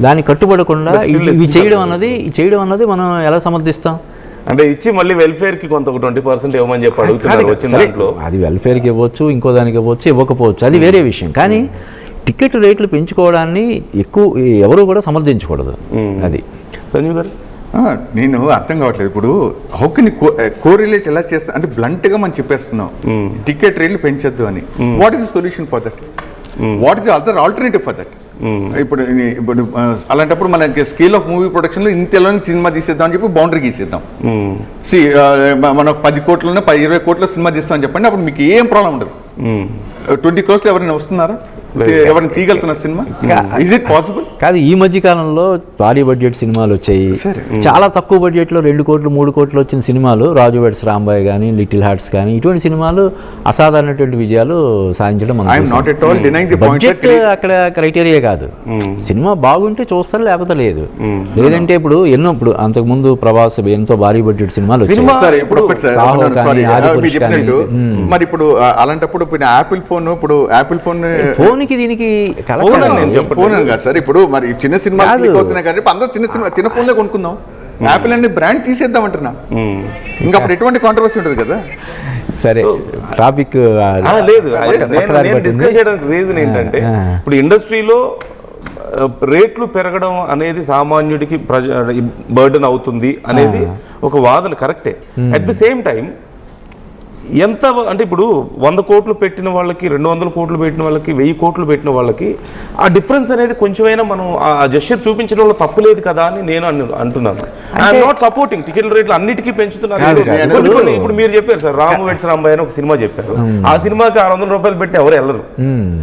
దాన్ని కట్టుబడకుండా ఇవి చేయడం అన్నది మనం ఎలా సమర్థిస్తాం? అంటే ఇచ్చి మళ్ళీ వెల్ఫేర్ కి కొంత 20% ఇవ్వమని చెప్పి అడుగుతున్నారు వచ్చిన దాంట్లో. అది వెల్ఫేర్కి ఇవ్వచ్చు, ఇంకో దానికి ఇవ్వచ్చు, ఇవ్వకపోవచ్చు, అది వేరే విషయం. కానీ టికెట్ రేట్లు పెంచుకోవడాన్ని ఎవరు కూడా సమర్థించకూడదు. అది సంజీవ్ గారు నేను అర్థం కావట్లేదు. ఇప్పుడు హౌ కెన్ కోరిలేట్ ఎలా చేస్తా అంటే బ్లంట్ గా మనం చెప్పేస్తున్నాం టికెట్ రేట్లు పెంచొద్దు అని. What is the solution for that? What is the other alternative for that? ఇప్పుడు అలాంటప్పుడు మనకి స్కేల్ ఆఫ్ మూవీ ప్రొడక్షన్ లో ఇంతలోనే సినిమా తీసేద్దాం అని చెప్పి బౌండరీ గీసేద్దాం. మనం 10 కోట్లనే 20 కోట్ల సినిమా తీస్తాం అని చెప్పండి, అప్పుడు మీకు ఏం ప్రాబ్లం ఉండదు. 20 crores ఎవరైనా వస్తున్నారా? ఎవరిని తీయగలుగుతున్న సినిమా? Is it possible? కాదు, ఈ మధ్య కాలంలో భారీ బడ్జెట్ సినిమాలు వచ్చాయి. చాలా తక్కువ బడ్జెట్లో 2 కోట్లు 3 కోట్లు వచ్చిన సినిమాలు, రాజు వెడ్స్ రాంబాయ్ కానీ, లిటిల్ హార్ట్స్ కానీ, ఇటువంటి సినిమాలు అసాధారణటువంటి విజయాలు సాధించడం బడ్జెట్ అక్కడ క్రైటీరియా కాదు. సినిమా బాగుంటే చూస్తారు, లేకపోతే లేదు. లేదంటే ఇప్పుడు అంతకుముందు ప్రభాస్ ఎంతో భారీ బడ్జెట్ సినిమాలు మరి ఇప్పుడు అలాంటప్పుడు యాపిల్ ఫోన్ దీనికి ఫోన్ కాదు సార్. ఇప్పుడు మరి చిన్న సినిమా అవుతున్నాయి కానీ అందరూ చిన్న ఫోన్లే కొనుక్కుందాం. యాపిల్ అనే బ్రాండ్ తీసేద్దాం అంటున్నా. ఇంకా అప్పుడు ఎటువంటి కాంట్రవర్సీ ఉంటుంది కదా. సరే, టాపిక్ లేదు. నేను డిస్కస్ చేయడానికి రీజన్ ఏంటంటే ఇప్పుడు ఇండస్ట్రీలో రేట్లు పెరగడం అనేది సామాన్యుడికి బర్డెన్ అవుతుంది అనేది ఒక వాదన కరెక్టే. అట్ ది సేమ్ టైం ఎంత అంటే ఇప్పుడు 100 కోట్లు పెట్టిన వాళ్ళకి 200 కోట్లు పెట్టిన వాళ్ళకి 1000 కోట్లు పెట్టిన వాళ్ళకి ఆ డిఫరెన్స్ అనేది కొంచెమైనా మనం ఆ జెస్చర్ చూపించడంలో తప్పులేదు కదా అని నేను అంటున్నాను. ఐఎమ్ నాట్ సపోర్టింగ్ టికెట్ రేట్లు అన్నిటికీ పెంచుతున్నారు. ఇప్పుడు మీరు చెప్పారు సార్, రాము వెంట్స్ రాంబాయ్ అని ఒక సినిమా చెప్పారు. ఆ సినిమాకి 600 రూపాయలు పెడితే ఎవరు వెళ్ళరు,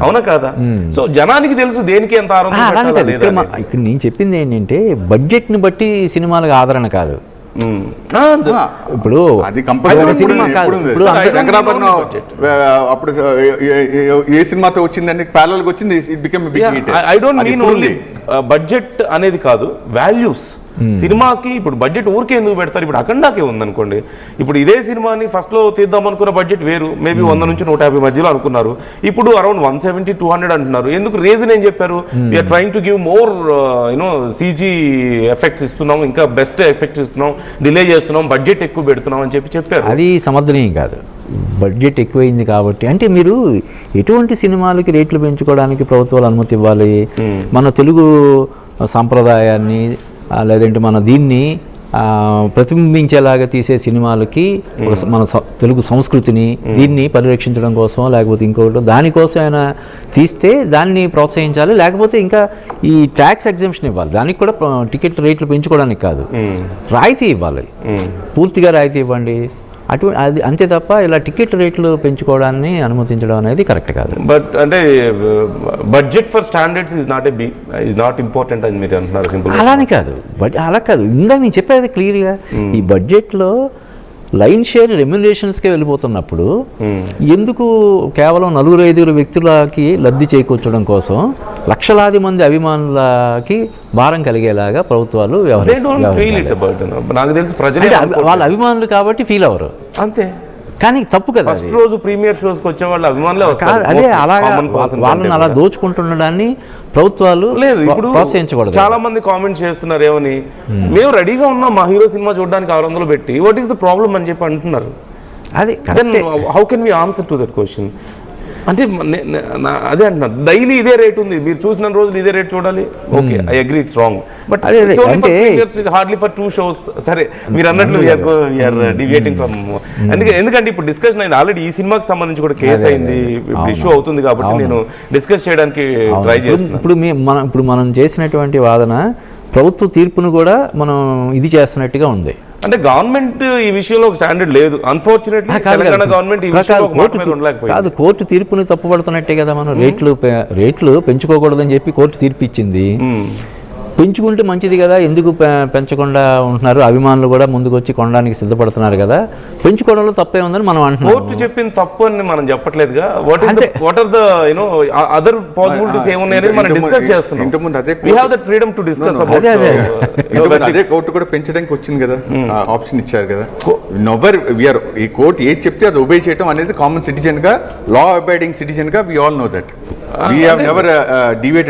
అవునా కాదా? సో జనానికి తెలుసు దేనికి ఎంత 600. ఇక్కడ నేను చెప్పింది ఏంటంటే బడ్జెట్ ని బట్టి సినిమాలకు ఆదరణ కాదు. ఇప్పుడు అది కంపల్సరీ సినిమా కాదు. ఇప్పుడు శంకరాభరణం అప్పుడు ఏ సినిమాతో వచ్చిందండి, ప్యారలల్ గా వచ్చింది, it become big hit. I don't mean only budget అనేది కాదు, వాల్యూస్. సినిమాకి ఇప్పుడు బడ్జెట్ ఊరికే ఎందుకు పెడతారు? ఇప్పుడు అఖండాకే ఉందనుకోండి, ఇప్పుడు ఇదే సినిమాని ఫస్ట్ లో తీద్దాం అనుకున్న బడ్జెట్ వేరు, మేబీ 100 నుంచి 150 మధ్యలో అనుకున్నారు. ఇప్పుడు అరౌండ్ 170-200 అంటున్నారు. ఎందుకు? రీజన్ ఏం చెప్పారు? We are trying to give more CG effects ఇస్తున్నాం, ఇంకా బెస్ట్ ఎఫెక్ట్స్ ఇస్తున్నాం, డిలే చేస్తున్నాం, బడ్జెట్ ఎక్కువ పెడుతున్నాం అని చెప్పారు. అది సమర్థనీయం కాదు. బడ్జెట్ ఎక్కువైంది కాబట్టి అంటే మీరు ఎటువంటి సినిమాలకి రేట్లు పెంచుకోవడానికి ప్రభుత్వాలు అనుమతి ఇవ్వాలి? మన తెలుగు సాంప్రదాయాన్ని లేదంటే మన దీన్ని ప్రతిబింబించేలాగా తీసే సినిమాలకి మన తెలుగు సంస్కృతిని దీన్ని పరిరక్షించడం కోసం లేకపోతే ఇంకొకటి దానికోసం అయినా తీస్తే దాన్ని ప్రోత్సహించాలి. లేకపోతే ఇంకా ఈ ట్యాక్స్ ఎగ్జంప్షన్ ఇవ్వాలి. దానికి కూడా టికెట్ రేట్లు పెంచుకోవడానికి కాదు, రాయితీ ఇవ్వాలి, పూర్తిగా రాయితీ ఇవ్వండి. అది అంతే తప్ప ఇలా టికెట్ రేట్లు పెంచుకోవడాన్ని అనుమతించడం అనేది కరెక్ట్ కాదు. బట్ అంటే budget for standards is not important అని మీరు అంటున్నారు. సింపుల్ అలానే కాదు, అలా కాదు. ఇందాక నేను చెప్పేది క్లియర్గా, ఈ బడ్జెట్లో లైన్ షేర్ రెమ్యునరేషన్స్కే వెళ్ళిపోతున్నప్పుడు ఎందుకు కేవలం 4-5 వ్యక్తులకి లబ్ధి చేకూర్చడం కోసం లక్షలాది మంది అభిమానులకి భారం కలిగేలాగా ప్రభుత్వాలు నాకు తెలిసి ప్రజలు వాళ్ళ అభిమానులు కాబట్టి ఫీల్ అవ్వరు అంతే. కానీ తప్పు కదా. ఫస్ట్ రోజు ప్రీమియర్ షోస్కి వచ్చే వాళ్ళు అభిమానులే వస్తారు. అదే అలాగా వాళ్ళని అలా దోచుకుంటుండడాన్ని ప్రభుత్వాలు లేదు. ఇప్పుడు ప్రోత్సహించకూడదు. చాలా మంది కామెంట్ చేస్తున్నారు ఏమని, మేము రెడీగా ఉన్నాం మా హీరో సినిమా చూడడానికి 600 పెట్టి, వాట్ ఈస్ ద ప్రాబ్లమ్ అని చెప్పి అంటున్నారు. అది how can we answer to that question? అంటే అదే అంటున్నారు, డైలీ ఇదే రేట్ ఉంది, మీరు చూసిన రోజులు ఇదే రేట్ చూడాలి. Okay, I agree, it's wrong. But hardly for 2 shows. సరే, మీరు అన్నట్లు డివియేటింగ్ ఫ్రమ్. ఎందుకంటే ఇప్పుడు డిస్కషన్ అయింది ఆల్రెడీ, ఈ సినిమాకి సంబంధించి కూడా కేసు అయింది, ఇష్యూ అవుతుంది కాబట్టి నేను డిస్కస్ చేయడానికి ట్రై చేస్తున్నాను. ఇప్పుడు మనం చేసినటువంటి వాదన ప్రభుత్వ తీర్పును కూడా మనం ఇది చేస్తున్నట్టుగా ఉంది. అంటే గవర్నమెంట్ ఈ విషయంలో ఒక స్టాండర్డ్ లేదు. అన్ఫార్చునేట్లీ తెలంగాణ గవర్నమెంట్ ఈ విషయంలో ఒక మాట మీద ఉండలేకపోయింది. కాదు, కోర్టు తీర్పుని తప్పుపడుతున్నట్టే కదా. మనం రేట్లు పెంచుకోకూడదని చెప్పి కోర్టు తీర్పు ఇచ్చింది. పెంచుకుంటే మంచిది కదా, ఎందుకు పెంచకుండా ఉంటున్నారు? అభిమానులు కూడా ముందుకు వచ్చి కొనడానికి సిద్ధపడుతున్నారు కదా, పెంచుకోవడంలో తప్పే ఉందని మనం అంటున్నాం. కోర్టు చెప్పిన తప్పు అని మనం చెప్పట్లేదుగా. What are the other possibilities ఏమున్నాయని మనం డిస్కస్ చేస్తున్నాం. We have that freedom to discuss about. అదే కోర్టు కూడా పెంచడానికి వచ్చింది కదా, ఆప్షన్ ఇచ్చారు కదా. ఈ కోర్టు ఏది చెప్తే అది ఒబే చేయడం అనేది కామన్ సిటిజన్ గా, లా అబైడింగ్ సిటిజన్ గా we all know that.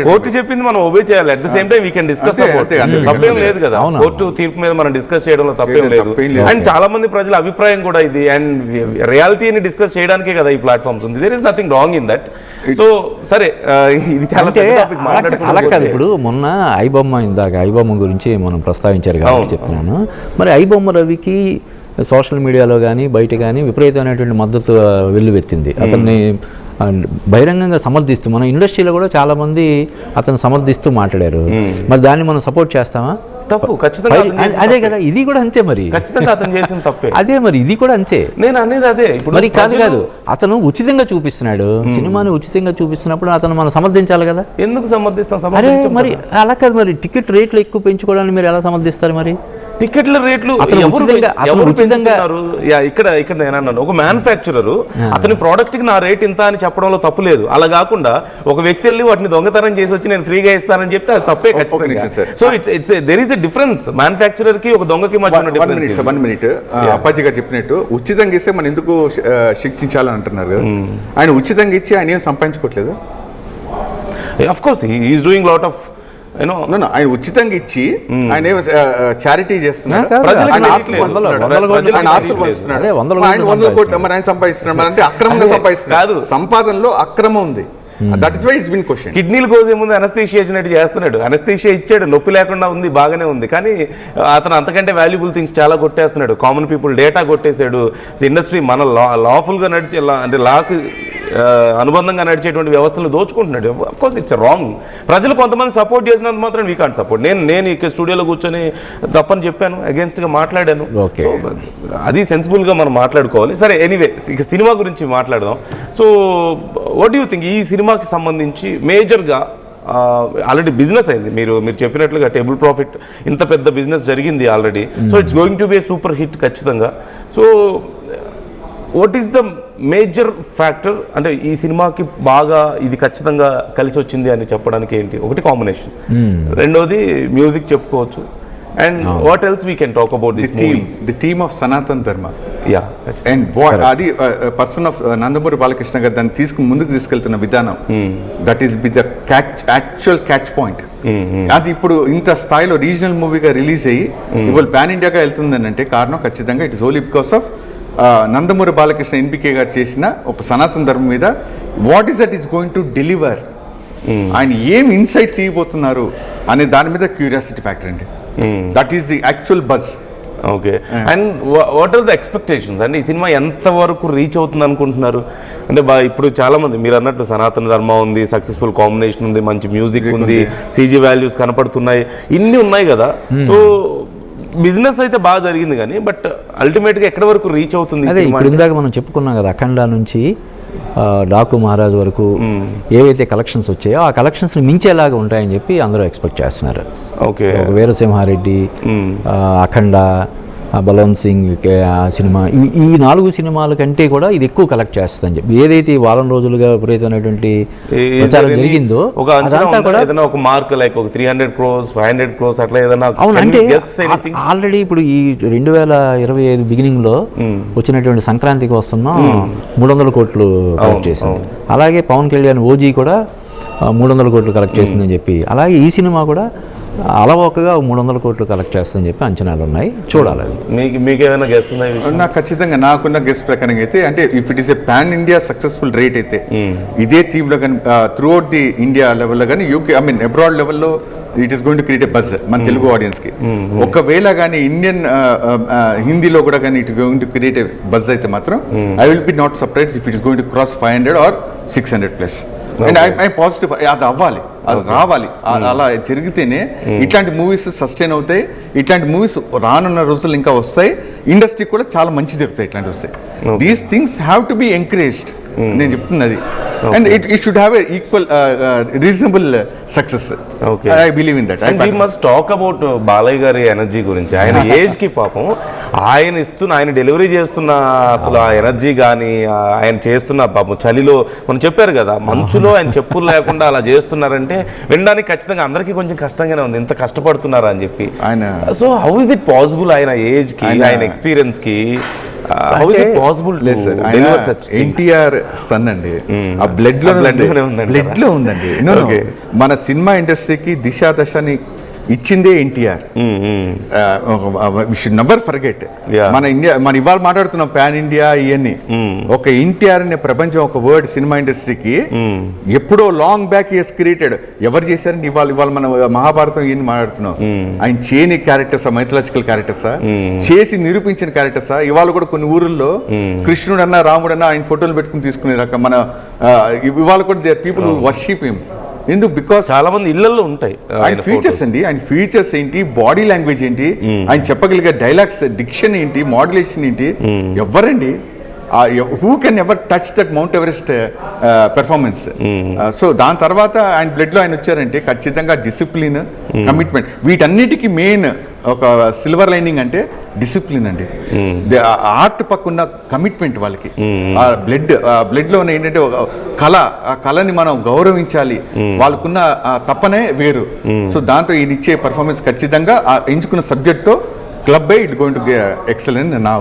Court చెప్పింది మనం ఒబే చేయాలి. At the same time we can discuss about. తప్పేం లేదు కదా, కోర్టు తీర్పు మీద మనం డిస్కస్ చేయడంలో తప్పేం లేదు. అండ్ చాలా మంది ప్రజల అభిప్రాయం కూడా ఇది, అండ్ రియాలిటీని డిస్కస్ చేయడానికే కదా ఈ ప్లాట్ఫామ్స్ ఉంది. There is nothing wrong in that. So సరే, ఇది చాలా అలా కాదు. ఇప్పుడు మొన్న ఐబొమ్మ, ఇందాక ఐబొమ్మ గురించి మనం ప్రస్తావించారు కాబట్టి చెప్తున్నాను. మరి ఐబొమ్మ రవికి సోషల్ మీడియాలో కానీ బయట కానీ విపరీతమైనటువంటి మద్దతు వెల్లువెత్తింది. అతన్ని బహిరంగంగా సమర్థిస్తూ, మన ఇండస్ట్రీలో కూడా చాలా మంది అతను సమర్థిస్తూ మాట్లాడారు. మరి దాన్ని మనం సపోర్ట్ చేస్తామా? తప్పు, ఖచ్చితంగా. అదే కదా, ఇది కూడా అంతే. మరి ఖచ్చితంగా అతను చేసిన తప్పే. అదే మరి ఇది కూడా అంతే. నేను అనేది అదే. ఇప్పుడు మరి కాదు, అతను ఉచితంగా చూపిస్తున్నాడు, సినిమాని ఉచితంగా చూపిస్తున్నప్పుడు అతను మనం సమర్థించాలి కదా. ఎందుకు సమర్థిస్తాం? మరి అలా కాదు. మరి టికెట్ రేట్లు ఎక్కువ పెంచుకోవడానికి మీరు ఎలా సమర్థిస్తారు? మరి టికెట్ల రేట్లు ఇక్కడ నేను అన్నాను, ఒక మ్యానుఫ్యాక్చరర్ అతని ప్రోడక్ట్ కి నా రేట్ ఇంత అని చెప్పడంలో తప్పు లేదు. అలా కాకుండా ఒక వ్యక్తి వెళ్ళి వాటిని దొంగతనం చేసి వచ్చి నేను ఫ్రీగా ఇస్తానని చెప్తే అది తప్పే ఖచ్చితంగా. So it's there is a difference manufacturer కి ఒక దొంగకి మధ్య ఉన్న డిఫరెన్స్. 1 minute అప్పాజీ గారు చెప్పినట్టు ఉచితంగా ఇస్తే మనం ఎందుకు శిక్షించాలని అంటున్నారు కదా. ఆయన ఉచితంగా ఇచ్చి ఆయన ఏం సంపాదించుకోవట్లేదు. Of course he is doing lot of ఆయన ఉచితంగా ఇచ్చి ఆయన చారిటీ చేస్తున్నాడు, సంపాదిస్తున్నాడు. అంటే అక్రమంగా సంపాదిస్తున్నాడు. సంపాదనలో అక్రమం ఉంది. That is why it's been question. కిడ్నీలు కోసే ముందు అనస్థీషియా ఇచ్చినట్టు చేస్తున్నాడు. అనస్థీషియా ఇచ్చాడు, నొప్పి లేకుండా ఉంది, బాగానే ఉంది, కానీ అతను అంతకంటే వాల్యుబుల్ థింగ్స్ చాలా కొట్టేస్తున్నాడు. కామన్ పీపుల్ డేటా కొట్టేశాడు. ఇండస్ట్రీ మన లాఫుల్గా నడిచే అంటే లాకి అనుబంధంగా నడిచేటువంటి వ్యవస్థలు దోచుకుంటున్నాడు. Of course it's wrong. ప్రజలు కొంతమంది సపోర్ట్ చేసినంత మాత్రం వీ కాంట్ సపోర్ట్. నేను ఇక్కడ స్టూడియోలో కూర్చొని తప్పని చెప్పాను, అగేన్స్ట్గా మాట్లాడాను. ఓకే, అది సెన్సిబుల్గా మనం మాట్లాడుకోవాలి. సరే, ఎనీవే ఇక సినిమా గురించి మాట్లాడదాం. సో వాట్ యూ థింక్ ఈ సినిమాకి సంబంధించి మేజర్గా ఆల్రెడీ బిజినెస్ అయింది, మీరు చెప్పినట్లుగా టేబుల్ ప్రాఫిట్ ఇంత పెద్ద బిజినెస్ జరిగింది already. So it's going to be a super hit ఖచ్చితంగా. So what is the major factor, అంటే ఈ సినిమాకి బాగా ఇది ఖచ్చితంగా కలిసి వచ్చింది అని చెప్పడానికి ఏంటి? ఒకటి కాంబినేషన్, రెండోది మ్యూజిక్ చెప్పుకోవచ్చు, and what else we can talk about this movie? The theme of Sanatan ధర్మ. యా, అండ్ అది పర్సన్ ఆఫ్ నందమూరి బాలకృష్ణ గారు దాన్ని ముందుకు తీసుకెళ్తున్న విధానం, that is be the actual catch point. అది ఇప్పుడు ఇంత స్థాయిలో రీజనల్ మూవీగా రిలీజ్ అయ్యి ఇవాళ పాన్ ఇండియాగా వెళ్తుందని అంటే కారణం ఖచ్చితంగా it is only because of Nandamuri Balakrishna NBK garu చేసిన ఒక సనాతన ధర్మం మీద what is that is going to deliver, ఆయన ఏం ఇన్సైట్స్ ఇవ్వబోతున్నారు అనే దాని మీద క్యూరియాసిటీ ఫ్యాక్టర్ అండి. That is the actual buzz. Okay, and what are the expectations? అంటే ఈ సినిమా ఎంతవరకు రీచ్ అవుతుంది అనుకుంటున్నారు? అంటే ఇప్పుడు చాలా మంది మీరు అన్నట్టు సనాతన ధర్మ ఉంది, సక్సెస్ఫుల్ కాంబినేషన్ ఉంది, మంచి మ్యూజిక్ ఉంది, సీజీ వాల్యూస్ కనపడుతున్నాయి, ఇన్ని ఉన్నాయి కదా. సో బిజినెస్ అయితే బాగా జరిగింది, కానీ బట్ అల్టిమేట్గా ఎక్కడి వరకు రీచ్ అవుతుంది? అదే ఇప్పుడు ఇందాక మనం చెప్పుకున్నాం కదా, అఖండ నుంచి డాకు మహారాజ్ వరకు ఏవైతే కలెక్షన్స్ వచ్చాయో ఆ కలెక్షన్స్ మించేలాగా ఉంటాయని చెప్పి అందరూ ఎక్స్పెక్ట్ చేస్తున్నారు. ఓకే, వీరసింహారెడ్డి, అఖండ, బలవంత్ సింగ్ సినిమా, ఈ 4 సినిమాల కంటే కూడా ఇది ఎక్కువ కలెక్ట్ చేస్తుందని చెప్పి ఏదైతే ఈ వారం రోజులుగా విపరీతమైనటువంటి ప్రచారం జరిగిందో అదంతా కూడా ఏదైనా ఒక మార్క్ లైక్ ఒక 300 crores 500 crores అట్లా ఏదైనా? అవును, అంటే ఆల్రెడీ ఇప్పుడు ఈ 2025 బిగినింగ్ లో వచ్చినటువంటి సంక్రాంతికి వస్తున్న 300 కోట్లు కలెక్ట్ చేసింది. అలాగే పవన్ కళ్యాణ్ ఓజీ కూడా 300 కోట్లు కలెక్ట్ చేసిందని చెప్పి, అలాగే ఈ సినిమా కూడా అలవోకగా 300 కోట్లు కలెక్ట్ చేస్తుందని చెప్పి అంచనాలు ఉన్నాయి. చూడాలి. మీకేమైనా గెస్ ఉన్నాయి? నాకు ఖచ్చితంగా నాకున్న గెస్ ప్రకారం అయితే, అంటే if it is a pan India successful rate అయితే ఇదే థీమ్ లో కానీ త్రూ అవుట్ ది ఇండియా లెవెల్లో కానీ యూకే ఐ మీన్ అబ్రాడ్ లెవెల్లో it is going to create a buzz మన తెలుగు ఆడియన్స్ కి. ఒకవేళ కానీ ఇండియన్ హిందీలో కూడా కానీ it going to create a buzz అయితే మాత్రం I will be not surprise if it is going to cross 500 or 600+. And I positive, అది అవ్వాలి, అది రావాలి. అలా జరిగితేనే ఇట్లాంటి మూవీస్ సస్టైన్ అవుతాయి. ఇట్లాంటి మూవీస్ రానున్న రోజులు ఇంకా వస్తాయి. ఇండస్ట్రీ కూడా చాలా మంచి జరుగుతాయి ఇట్లాంటివి వస్తాయి. These things have to be encouraged, నేను చెప్తున్నది. And it should have a equal reasonable success. I believe in that. And we must talk about Balayya గారి ఎనర్జీ గురించి. ఆయన ఏజ్ కి పాపం ఆయన డెలివరీ చేస్తున్న అసలు ఆ ఎనర్జీ కానీ ఆయన చేస్తున్న పాపం చలిలో మనం చెప్పారు కదా, మంచులో ఆయన చెప్పులు లేకుండా అలా చేస్తున్నారంటే వినడానికి ఖచ్చితంగా అందరికీ కొంచెం కష్టంగానే ఉంది, ఇంత కష్టపడుతున్నారా అని చెప్పి. So how is it possible ఆయన ఏజ్ కి ఆయన ఎక్స్పీరియన్స్ కి? How is it possible to deliver such things? NTR son అండి, ఆ బ్లడ్ లో ఉందండి. మన సినిమా ఇండస్ట్రీకి దిశ దశని ఇచ్చిందే NTR. We should never forget. మన ఇవాళ మాట్లాడుతున్నాం పాన్ ఇండియా ఇవన్నీ, ఒక ఎన్టీఆర్ అనే ప్రపంచం ఒక వర్డ్ సినిమా ఇండస్ట్రీకి ఎప్పుడో లాంగ్ బ్యాక్ ఇయర్స్ క్రియేటెడ్. ఎవరు చేశారని ఇవాళ మనం మహాభారతం ఇవన్నీ మాట్లాడుతున్నాం. ఆయన చేయని క్యారెక్టర్సా, మైథలాజికల్ క్యారెక్టర్సా, చేసి నిరూపించిన క్యారెక్టర్సా. ఇవాళ కూడా కొన్ని ఊరుల్లో కృష్ణుడన్నా రాముడన్నా ఆయన ఫోటోలు పెట్టుకుని తీసుకునే రకం మన ఇవాళ కూడా దే పీపుల్ వర్షిప్ హిమ్. ఎందుకు? బికాస్ చాలా మంది ఇళ్లలో ఉంటాయి ఆయన ఫీచర్స్ అండి. ఆయన ఫీచర్స్ ఏంటి, బాడీ లాంగ్వేజ్ ఏంటి, ఆయన చెప్పగలిగే డైలాగ్స్, డిక్షన్ ఏంటి, మాడ్యులేషన్ ఏంటి, ఎవరండి who can ever touch that mount Everest performance. So దాని తర్వాత ఆయన బ్లడ్ లో ఆయన వచ్చారంటే ఖచ్చితంగా డిసిప్లిన్, కమిట్మెంట్, వీటన్నిటికీ మెయిన్ ఒక సిల్వర్ లైనింగ్ అంటే డిసిప్లిన్ అండి. ఆర్ట్ పక్కన్న కమిట్మెంట్ వాళ్ళకి. ఆ బ్లడ్ లో ఏంటంటే కళ, ఆ కళని మనం గౌరవించాలి, వాళ్ళకున్న తప్పనే వేరు. సో దాంతో ఈయన ఇచ్చే పర్ఫార్మెన్స్ ఖచ్చితంగా ఎంచుకున్న సబ్జెక్ట్ తో club it going to excellent నా.